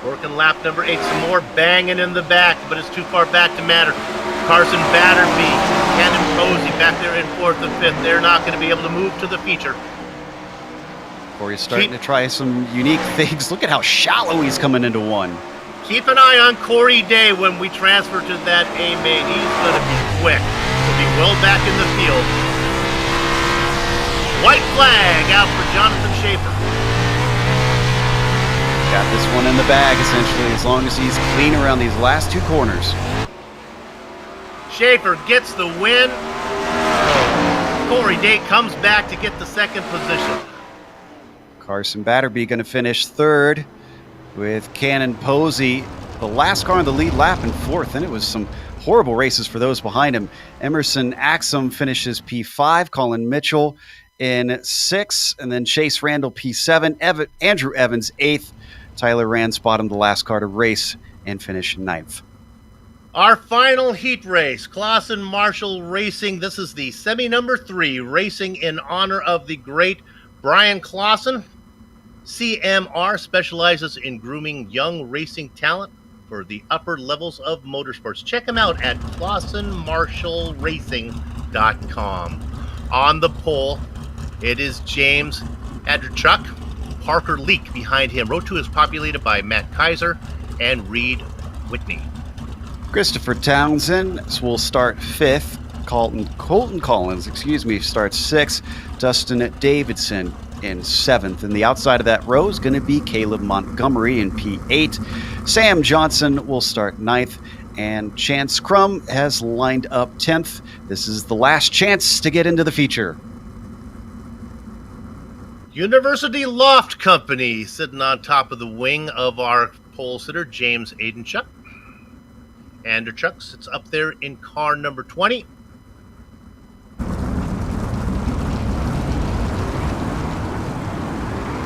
Working lap number 8, some more banging in the back, but it's too far back to matter. Carson Batterby, Cannon Posey back there in 4th and 5th. They're not going to be able to move to the feature. Corey's starting to try some unique things. Look at how shallow he's coming into 1. Keep an eye on Corey Day when we transfer to that A main. He's going to be quick. He'll be well back in the field. White flag out for Jonathan Schaefer. Got this one in the bag, essentially, as long as he's clean around these last 2 corners. Schaefer gets the win. Corey Day comes back to get the 2nd position. Carson Batterby going to finish 3rd. With Cannon Posey, the last car in the lead lap, in 4th, and it was some horrible races for those behind him. Emerson Axum finishes P5, Colin Mitchell in 6th, and then Chase Randall P7, Andrew Evans 8th, Tyler Ransbottom, the last car to race and finish 9th. Our final heat race, Clausen Marshall Racing. This is the semi number 3, racing in honor of the great Brian Clausen. CMR specializes in grooming young racing talent for the upper levels of motorsports. Check them out at ClausenMarshallRacing.com. On the pole, it is James Adderchuk. Parker Leak behind him. Row 2 is populated by Matt Kaiser and Reed Whitney. Christopher Townsend will start 5th. Colton Collins, starts 6th. Dustin Davidson in 7th. And the outside of that row is going to be Caleb Montgomery in P8. Sam Johnson will start 9th. And Chance Crum has lined up 10th. This is the last chance to get into the feature. University Loft Company sitting on top of the wing of our pole sitter, James Adenchuk. Anderchuk sits up there in car number 20.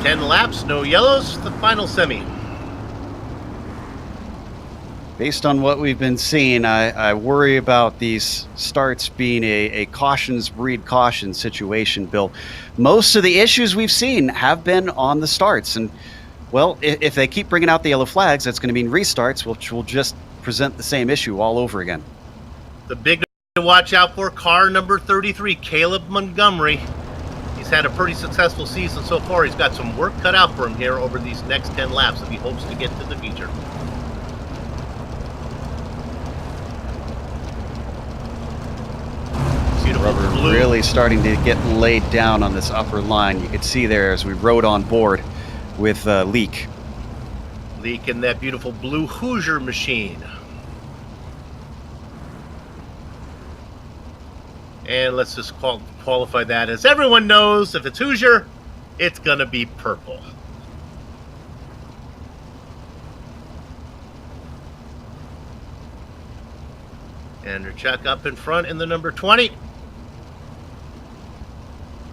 Ten laps, no yellows, the final semi. Based on what we've been seeing, I worry about these starts being a cautions breed caution situation, Bill. Most of the issues we've seen have been on the starts. And, well, if they keep bringing out the yellow flags, that's going to mean restarts, which will just present the same issue all over again. The big to watch out for, car number 33, Caleb Montgomery. He's had a pretty successful season so far. He's got some work cut out for him here over these next 10 laps if he hopes to get to the feature. Rubber really starting to get laid down on this upper line. You could see there as we rode on board with Leak. Leak in that beautiful blue Hoosier machine. And let's just qualify that as everyone knows if it's Hoosier, It's going to be purple. Andrzejczyk up in front in the number 20.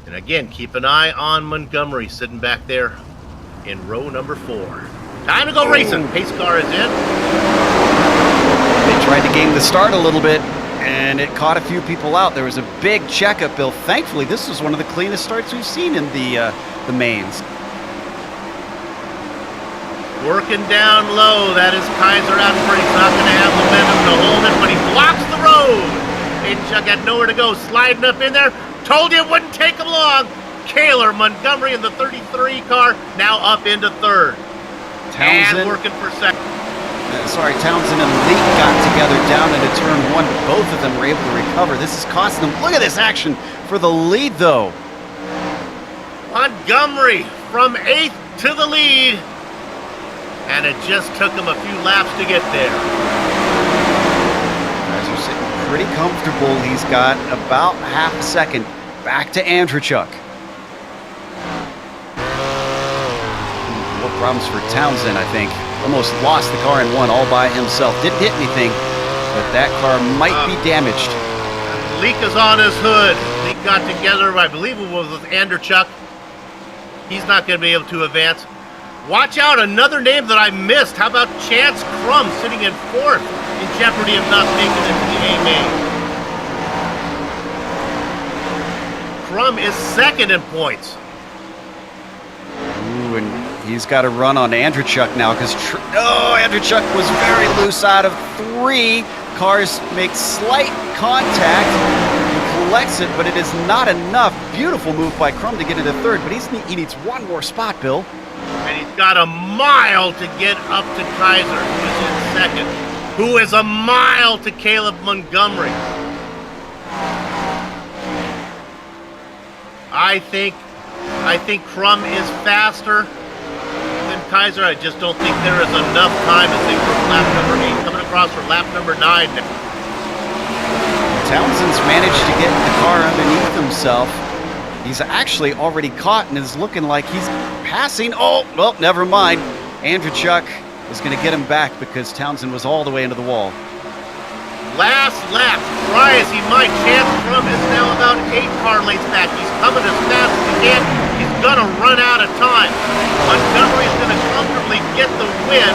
And again, keep an eye on Montgomery sitting back there in row number 4. Time to go racing. Pace car is in. They tried to game the start a little bit, and it caught a few people out. There was a big checkup, Bill. Thankfully, this was one of the cleanest starts we've seen in the mains. Working down low. That is Kaiser out front. He's not going to have momentum to hold it, but he blocks the road. Andrzejczyk had nowhere to go. Sliding up in there. Told you it wouldn't take him long. Kaler, Montgomery in the 33 car, now up into third. Townsend, and working for second. Townsend and Leak got together down into turn 1, but both of them were able to recover. This is costing them. Look at this action for the lead, though. Montgomery from 8th to the lead. And it just took him a few laps to get there. Guys are sitting pretty comfortable. He's got about half a second. Back to Andrzejczyk. More problems for Townsend, I think. Almost lost the car in one all by himself. Didn't hit anything, but that car might be damaged. Leak is on his hood. Leak got together, I believe it was with Andrzejczyk. He's not going to be able to advance. Watch out, another name that I missed. How about Chance Crum sitting in 4th in jeopardy of not making it to the A main? Crum is 2nd in points. Ooh, and he's got to run on Andrzejczyk now because Andrzejczyk was very loose out of 3. Cars make slight contact. He collects it, but it is not enough. Beautiful move by Crum to get into 3rd, but he needs one more spot, Bill. And he's got a mile to get up to Kaiser, who is in 2nd, who is a mile to Caleb Montgomery. I think Crum is faster than Kaiser. I just don't think there is enough time as they work lap number 8, coming across for lap number 9 now. Townsend's managed to get the car underneath himself. He's actually already caught and is looking like he's passing. Oh, well, never mind. Andrzejczyk is going to get him back because Townsend was all the way into the wall. Last lap, try as he might, Chance Crum is now about 8 car lengths back. He's coming as fast as he can. He's going to run out of time. Montgomery is going to comfortably get the win.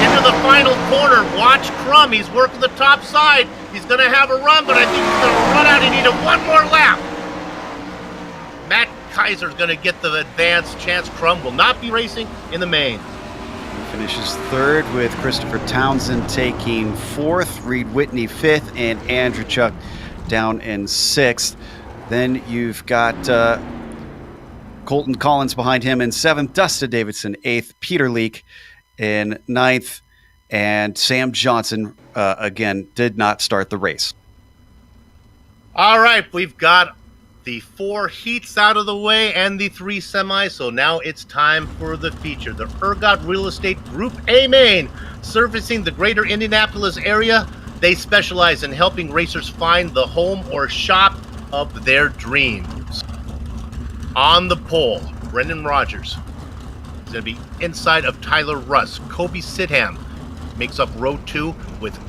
Into the final corner, watch Crum. He's working the top side. He's going to have a run, but I think he's going to run out. He needed one more lap. Matt Kaiser's going to get the advance. Chance Crum will not be racing in the main. He finishes 3rd with Christopher Townsend taking 4th, Reed Whitney 5th, and Andrzejczyk down in 6th. Then you've got Colton Collins behind him in 7th, Dustin Davidson 8th, Peter Leak in 9th, and Sam Johnson, again, did not start the race. All right, we've got the 4 heats out of the way and the 3 semis, so now it's time for the feature. The Ergot Real Estate Group A main, servicing the greater Indianapolis area. They specialize in helping racers find the home or shop of their dreams. On the pole, Brendan Rogers is going to be inside of Tyler Russ. Kobe Sidham makes up row 2 with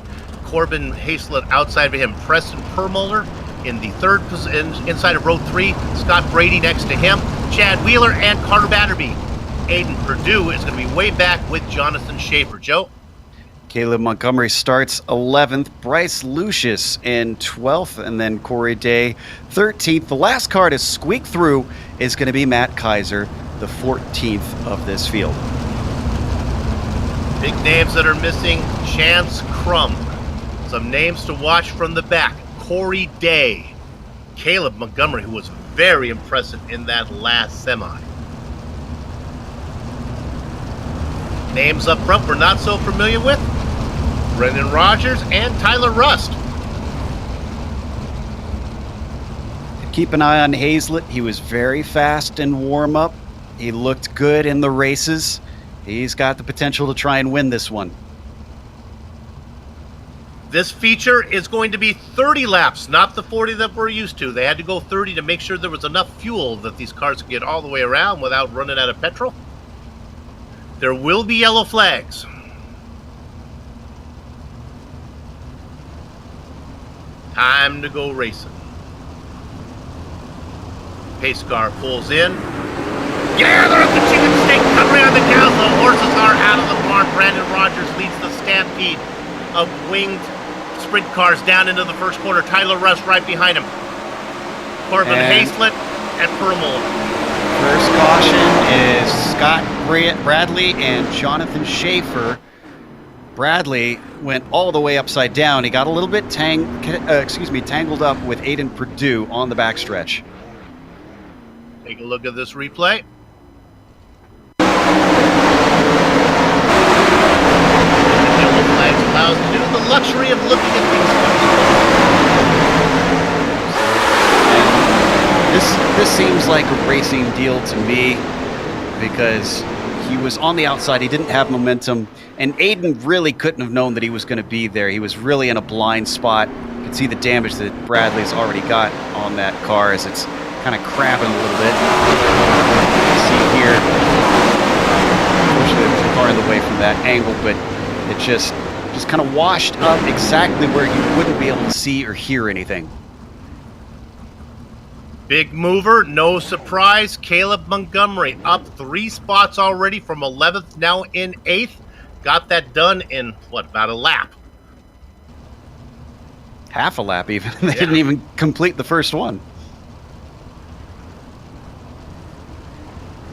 Corbin Haslett outside of him. Preston Permuller in the 3rd position, inside of row 3. Scott Brady next to him. Chad Wheeler and Carter Batterby. Aiden Perdue is going to be way back with Jonathan Schaefer. Joe? Caleb Montgomery starts 11th. Bryce Lucius in 12th, and then Corey Day 13th. The last car to squeak through is going to be Matt Kaiser, the 14th of this field. Big names that are missing. Chance Crum. Some names to watch from the back. Corey Day, Caleb Montgomery, who was very impressive in that last semi. Names up front we're not so familiar with. Brendan Rogers and Tyler Rust. Keep an eye on Haslett. He was very fast in warm-up. He looked good in the races. He's got the potential to try and win this one. This feature is going to be 30 laps, not the 40 that we're used to. They had to go 30 to make sure there was enough fuel that these cars could get all the way around without running out of petrol. There will be yellow flags. Time to go racing. Pace car pulls in. Yeah, they're up the chicken steak country on the cows. The horses are out of the barn. Brandon Rogers leads the stampede of winged sprint cars down into the first corner. Tyler Russ right behind him. Corbin Hazlett and Permuller. First caution is Scott Bradley and Jonathan Schaefer. Bradley went all the way upside down. He got a little bit tangled up with Aiden Perdue on the backstretch. Take a look at this replay. Yellow flags allows you the luxury of looking at things. This seems like a racing deal to me because he was on the outside. He didn't have momentum, and Aiden really couldn't have known that he was going to be there. He was really in a blind spot. You can see the damage that Bradley's already got on that car as it's kind of cramping a little bit. You see here, unfortunately, there's a car in the way from that angle, but it just kind of washed up exactly where you wouldn't be able to see or hear anything. Big mover, no surprise. Caleb Montgomery up 3 spots already from 11th, now in 8th. Got that done in, about a lap? Half a lap even. They didn't even complete the first one.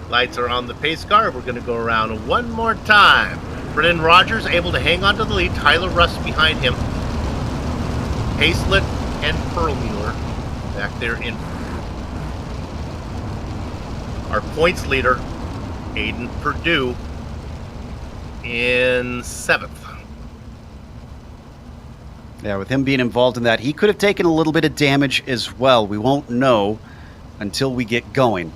Lights are on the pace car. We're going to go around one more time. Brendan Rogers able to hang on to the lead. Tyler Russ behind him. Hazlett and Perlmuller back there in. Our points leader, Aiden Perdue, in 7th. Yeah, with him being involved in that, he could have taken a little bit of damage as well. We won't know until we get going.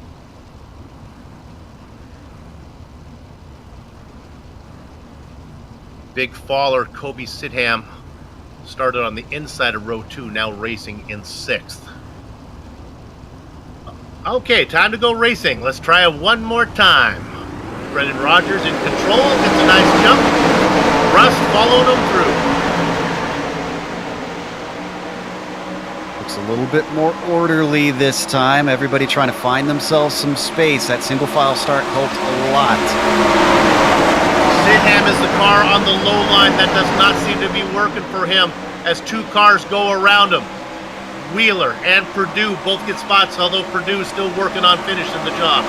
Big faller, Kobe Sidham, started on the inside of row 2, now racing in 6th. Okay, time to go racing. Let's try it one more time. Brendan Rogers in control, gets a nice jump. Russ followed him through. Looks a little bit more orderly this time. Everybody trying to find themselves some space. That single file start helped a lot. Sidham is the car on the low line. That does not seem to be working for him as 2 cars go around him. Wheeler and Perdue both get spots, although Perdue is still working on finishing the job.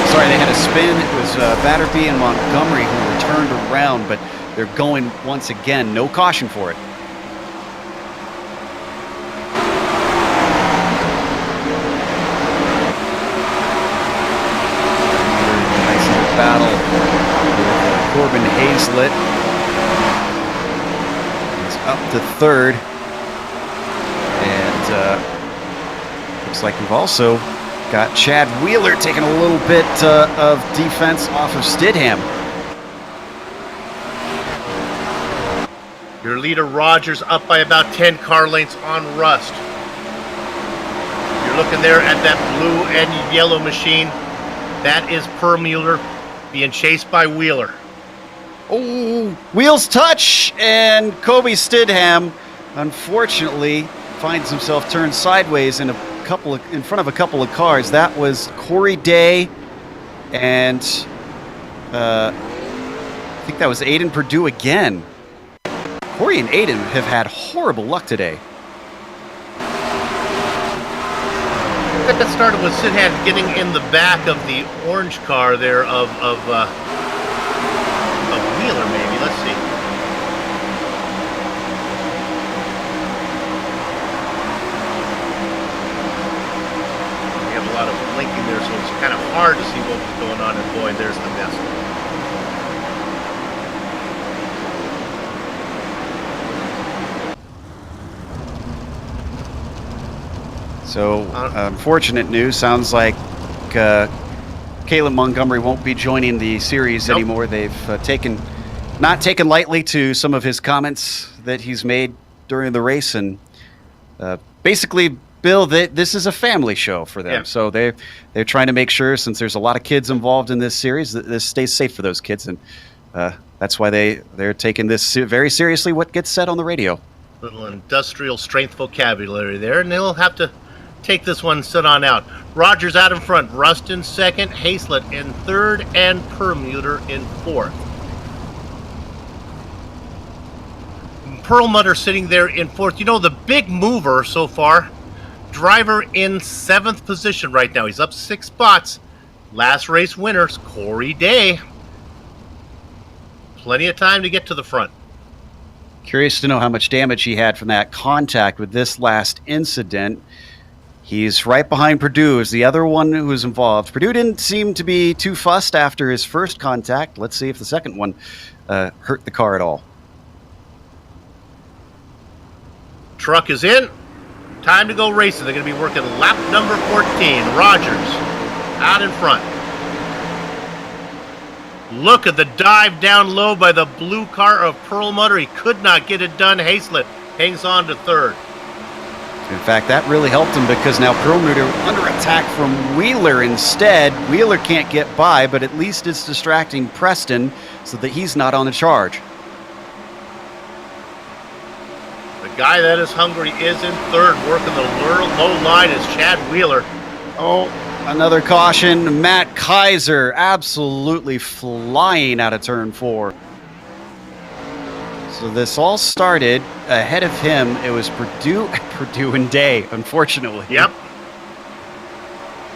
Sorry, they had a spin. It was Batterby and Montgomery who were turned around, but they're going once again. No caution for it. Nice little battle with Corbin Hazlett. He's up to 3rd. Looks like we've also got Chad Wheeler taking a little bit of defense off of Stidham. Your leader Rogers up by about 10 car lengths on Rust. You're looking there at that blue and yellow machine. That is Permuller being chased by Wheeler. Oh, wheels touch, and Kobe Stidham, unfortunately, finds himself turned sideways in front of a couple of cars. That was Corey Day, and I think that was Aiden Perdue again. Corey and Aiden have had horrible luck today. I think that started with Sidham getting in the back of the orange car there of Wheeler, maybe. Let's see. We have a lot of blinking there, so it's kind of hard to see what was going on. And boy, there's the mess. So, unfortunate news. Sounds like Caleb Montgomery won't be joining the series anymore. They've taken not taken lightly to some of his comments that he's made during the race, and basically, Bill, this is a family show for them. Yeah. So they're trying to make sure, since there's a lot of kids involved in this series, that this stays safe for those kids, and that's why they're taking this very seriously. What gets said on the radio? Little industrial strength vocabulary there, and they'll have to take this one sit on out. Rogers out in front, Rust in second, Hazlett in third, and Perlmutter in fourth. Perlmutter sitting there in fourth. You know, the big mover so far, driver in seventh position right now. He's up 6 spots. Last race winners, Corey Day. Plenty of time to get to the front. Curious to know how much damage he had from that contact with this last incident. He's right behind Purdue as the other one who was involved. Purdue didn't seem to be too fussed after his first contact. Let's see if the second one hurt the car at all. Truck is in. Time to go racing. They're going to be working lap number 14. Rogers out in front. Look at the dive down low by the blue car of Perlmutter. He could not get it done. Hazlett hangs on to third. In fact, that really helped him because now Perlmutter under attack from Wheeler instead. Wheeler can't get by, but at least it's distracting Preston so that he's not on the charge. The guy that is hungry is in third. Working the low line is Chad Wheeler. Oh, another caution. Matt Kaiser absolutely flying out of turn 4. So this all started ahead of him. It was Purdue and Day, unfortunately. Yep.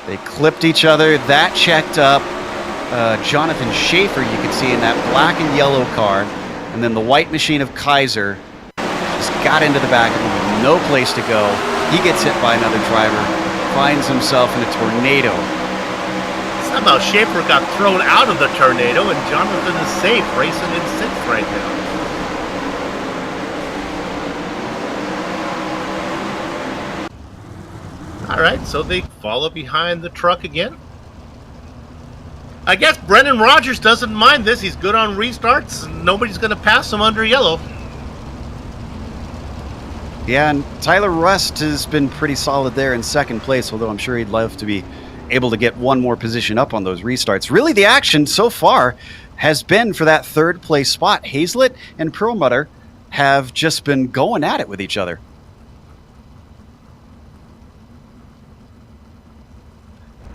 They clipped each other. That checked up Jonathan Schaefer, you could see in that black and yellow car. And then the white machine of Kaiser just got into the back of him with no place to go. He gets hit by another driver, finds himself in a tornado. Somehow Schaefer got thrown out of the tornado, and Jonathan is safe, racing in 6th right now. All right, so they follow behind the truck again. I guess Brendan Rogers doesn't mind this. He's good on restarts. Nobody's going to pass him under yellow. Yeah, and Tyler Rust has been pretty solid there in second place, although I'm sure he'd love to be able to get one more position up on those restarts. Really, the action so far has been for that third place spot. Hazlett and Perlmutter have just been going at it with each other.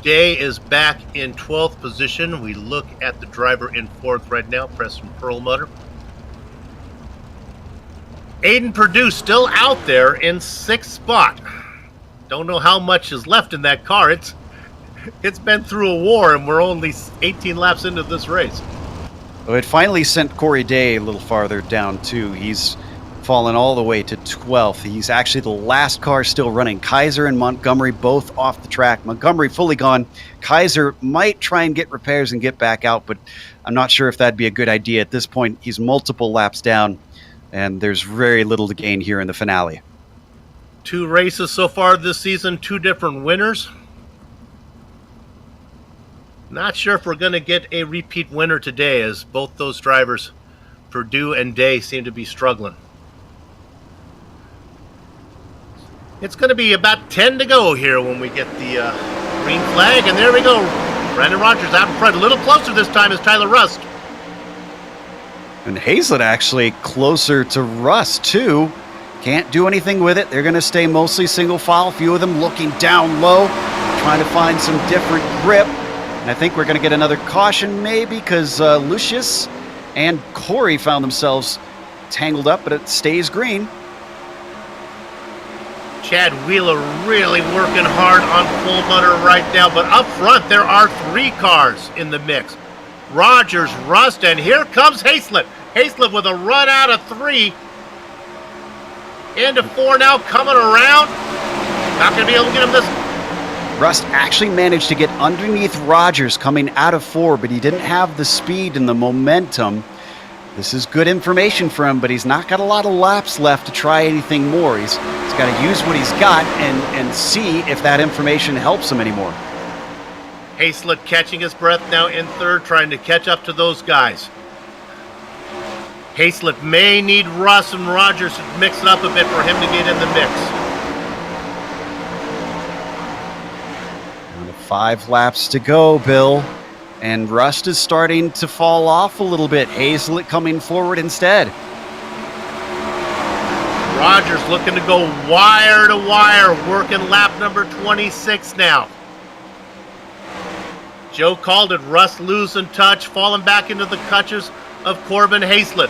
Day is back in 12th position. We look at the driver in 4th right now, Preston Perlmutter. Aiden Purdue still out there in 6th spot. Don't know how much is left in that car. It's been through a war, and we're only 18 laps into this race. Well, it finally sent Corey Day a little farther down, too. He's fallen all the way to 12th. He's actually the last car still running. Kaiser and Montgomery both off the track. Montgomery fully gone. Kaiser might try and get repairs and get back out, but I'm not sure if that'd be a good idea. At this point, he's multiple laps down, and there's very little to gain here in the finale. 2 races so far this season, 2 different winners. Not sure if we're going to get a repeat winner today, as both those drivers, Purdue and Day, seem to be struggling. It's going to be about 10 to go here when we get the green flag, and there we go. Brandon Rogers out in front. A little closer this time is Tyler Rust. And Hazlett actually closer to Rust, too. Can't do anything with it. They're going to stay mostly single file. A few of them looking down low, trying to find some different grip. And I think we're going to get another caution maybe because Lucius and Corey found themselves tangled up, but it stays green. Chad Wheeler really working hard on Perlmutter right now, but up front there are 3 cars in the mix. Rogers, Rust, and here comes Hazlett. Hazlett with a run out of 3. Into 4 now, coming around. Not going to be able to get him this. Rust actually managed to get underneath Rogers coming out of 4, but he didn't have the speed and the momentum. This is good information for him, but he's not got a lot of laps left to try anything more. He's got to use what he's got and see if that information helps him anymore. Hazlett catching his breath now in 3rd, trying to catch up to those guys. Hayslip may need Russ and Rogers to mix it up a bit for him to get in the mix. Down to 5 laps to go, Bill. And Rust is starting to fall off a little bit. Hazlett coming forward instead. Rogers looking to go wire to wire, working lap number 26 now. Joe called it. Rust losing touch, falling back into the clutches of Corbin Hayslett.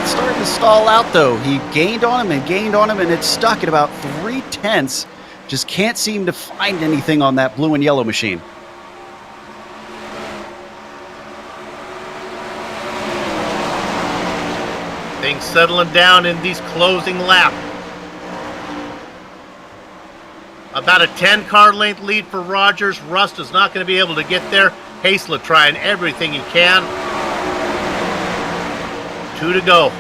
He's starting to stall out, though. He gained on him, and it's stuck at about 3/10. Just can't seem to find anything on that blue and yellow machine. Things settling down in these closing laps. About a 10-car length lead for Rogers. Rust is not going to be able to get there. Hayslett trying everything he can. 2 to go.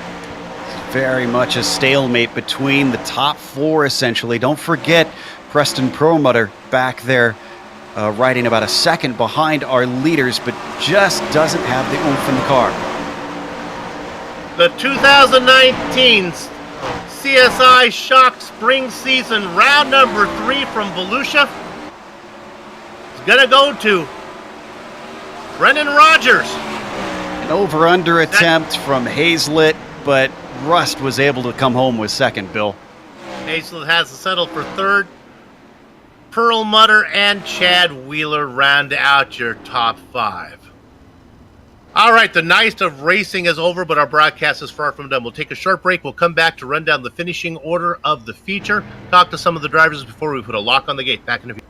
Very much a stalemate between the top 4, essentially. Don't forget Preston Perlmutter back there, riding about a second behind our leaders, but just doesn't have the oomph in the car. The 2019 CSI Shock Spring Season round number 3 from Volusia is going to go to Brendan Rogers. An over-under attempt from Hazlett, but Rust was able to come home with second, Bill. Hazlett has settled for third. Perlmutter and Chad Wheeler round out your top 5. All right, the night of racing is over, but our broadcast is far from done. We'll take a short break. We'll come back to run down the finishing order of the feature, talk to some of the drivers before we put a lock on the gate. Back in a few.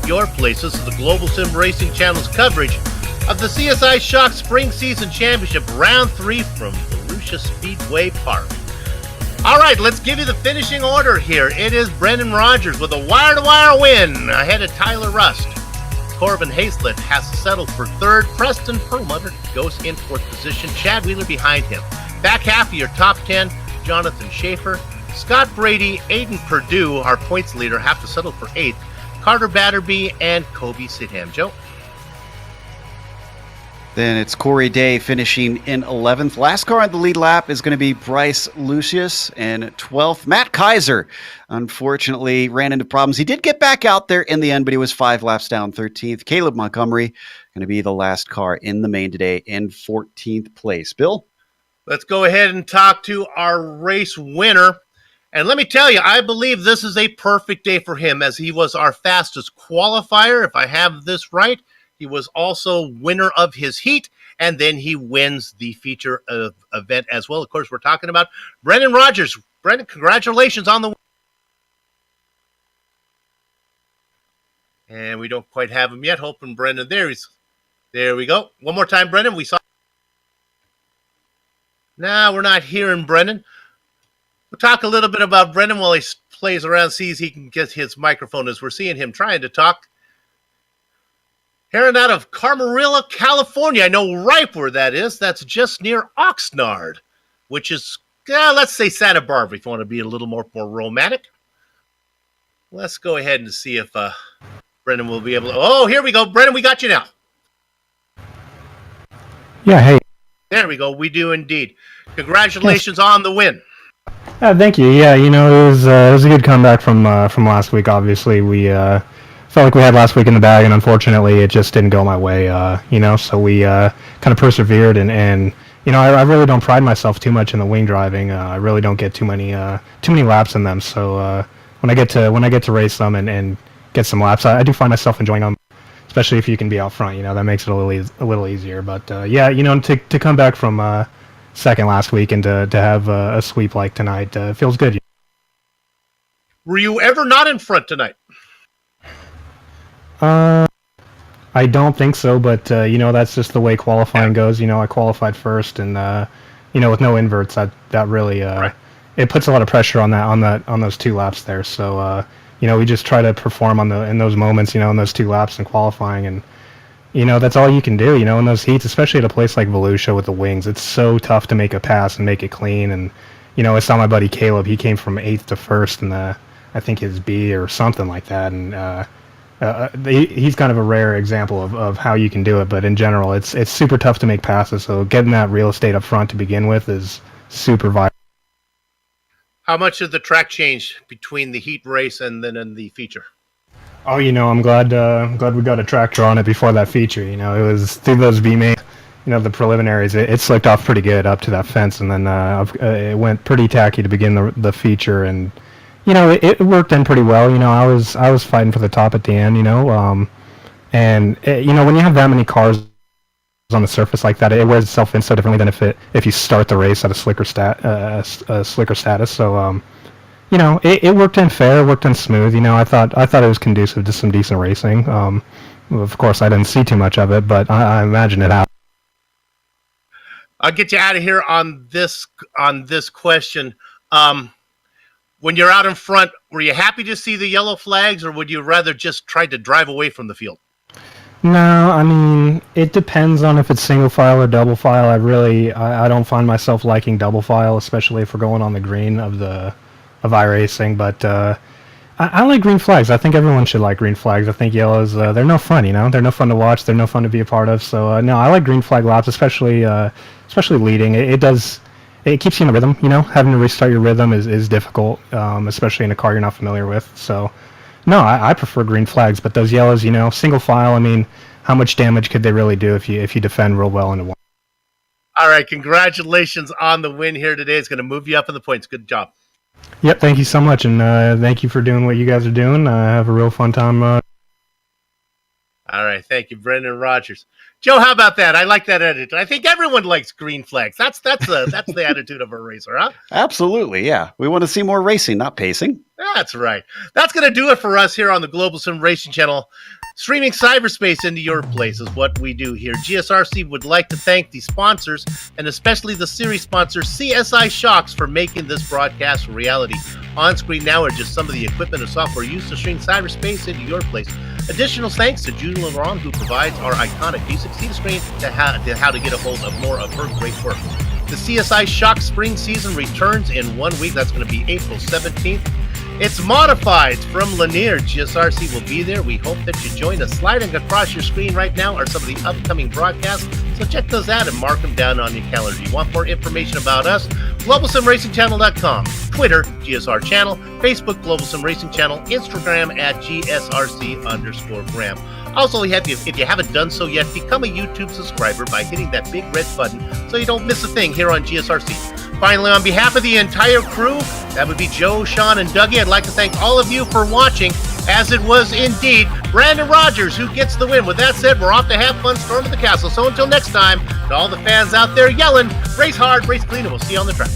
your place. This is the Global Sim Racing Channel's coverage of the CSI Shock Spring Season Championship Round 3 from Volusia Speedway Park. All right, let's give you the finishing order here. It is Brendan Rogers with a wire-to-wire win ahead of Tyler Rust. Corbin Hayslett has settled for third. Preston Perlmutter goes in fourth position. Chad Wheeler behind him. Back half of your top 10, Jonathan Schaefer, Scott Brady, Aiden Perdue, our points leader, have to settle for eighth. Carter Batterby, and Kobe Sidham. Joe? Then it's Corey Day finishing in 11th. Last car on the lead lap is going to be Bryce Lucius. And 12th, Matt Kaiser, unfortunately, ran into problems. He did get back out there in the end, but he was 5 laps down 13th. Caleb Montgomery going to be the last car in the main today in 14th place. Bill? Let's go ahead and talk to our race winner. And let me tell you, I believe this is a perfect day for him, as he was our fastest qualifier, if I have this right. He was also winner of his heat, and then he wins the feature event as well. Of course, we're talking about Brendan Rogers. Brendan, congratulations on the win. And we don't quite have him yet. Hoping Brendan, there we go. One more time, Brendan. We saw. No, we're not hearing Brendan. We'll talk a little bit about Brendan while he plays around, sees he can get his microphone, as we're seeing him trying to talk. Hearing out of Camarillo, California. I know right where that is. That's just near Oxnard, which is, let's say Santa Barbara, if you want to be a little more romantic. Let's go ahead and see if Brendan will be able to. Oh, here we go. Brendan, we got you now. Yeah, hey. There we go. We do indeed. Congratulations on the win. Thank you. Yeah, it was a good comeback from last week. Obviously, we felt like we had last week in the bag, and unfortunately, it just didn't go my way. So we kind of persevered, and I really don't pride myself too much in the wing driving. I really don't get too many laps in them. So when I get to race them and get some laps, I do find myself enjoying them, especially if you can be out front. That makes it a little easier. But to come back from second last week and to have a sweep like tonight feels good. Were you ever not in front tonight? I don't think so, but that's just the way qualifying goes. I qualified first, and with no inverts, that really right. It puts a lot of pressure on those 2 laps there. So we just try to perform in those moments, in those 2 laps in qualifying, and that's all you can do. In those heats, especially at a place like Volusia with the wings, it's so tough to make a pass and make it clean. And I saw my buddy Caleb; he came from 8th to 1st in I think his B or something like that, and he's kind of a rare example of how you can do it, but in general, it's super tough to make passes. So getting that real estate up front to begin with is super vital. How much did the track change between the heat race and then in the feature? Oh, I'm glad we got a tractor on it before that feature. It was through those V-main, the preliminaries. It slicked off pretty good up to that fence, and then it went pretty tacky to begin the feature, and it worked in pretty well. I was fighting for the top at the end. When you have that many cars on the surface like that, it wears itself in so differently than if you start the race at a slicker status. So it worked in fair, worked in smooth. I thought it was conducive to some decent racing. Of course, I didn't see too much of it, but I imagine it happened. I'll get you out of here on this question. When you're out in front, were you happy to see the yellow flags, or would you rather just try to drive away from the field? No, I mean, it depends on if it's single file or double file. I don't find myself liking double file, especially if we're going on the green of iRacing. But I like green flags. I think everyone should like green flags. I think yellows, they're no fun, They're no fun to watch. They're no fun to be a part of. So, no, I like green flag laps, especially leading. It keeps you in a rhythm, Having to restart your rhythm is difficult, especially in a car you're not familiar with. So, no, I prefer green flags, but those yellows, single file, I mean, how much damage could they really do if you defend real well into one? All right, congratulations on the win here today. It's going to move you up in the points. Good job. Yep, thank you so much, and thank you for doing what you guys are doing. Have a real fun time. All right, thank you, Brendan Rogers. Joe, how about that? I like that attitude. I think everyone likes green flags. That's the attitude of a racer, huh? Absolutely, yeah. We want to see more racing, not pacing. That's right. That's going to do it for us here on the Global Sim Racing Channel. Streaming cyberspace into your place is what we do here. GSRC would like to thank the sponsors, and especially the series sponsor, CSI Shocks, for making this broadcast a reality. On screen now are just some of the equipment and software used to stream cyberspace into your place. Additional thanks to Julie Laurent, who provides our iconic music. See the screen to how to get a hold of more of her great work. The CSI Shock spring season returns in 1 week. That's going to be April 17th. It's Modifieds from Lanier. GSRC will be there. We hope that you join us. Sliding across your screen right now are some of the upcoming broadcasts, so check those out and mark them down on your calendar. You want more information about us? GlobalSimRacingChannel.com, Twitter, GSR Channel, Facebook, Global Sim Racing Channel, Instagram at GSRC_Graham. Also, if you haven't done so yet, become a YouTube subscriber by hitting that big red button so you don't miss a thing here on GSRC. Finally, on behalf of the entire crew, that would be Joe, Sean, and Dougie, I'd like to thank all of you for watching, as it was indeed Brandon Rogers who gets the win. With that said, we're off to have fun, storm to the castle. So until next time, to all the fans out there yelling, race hard, race clean, and we'll see you on the track.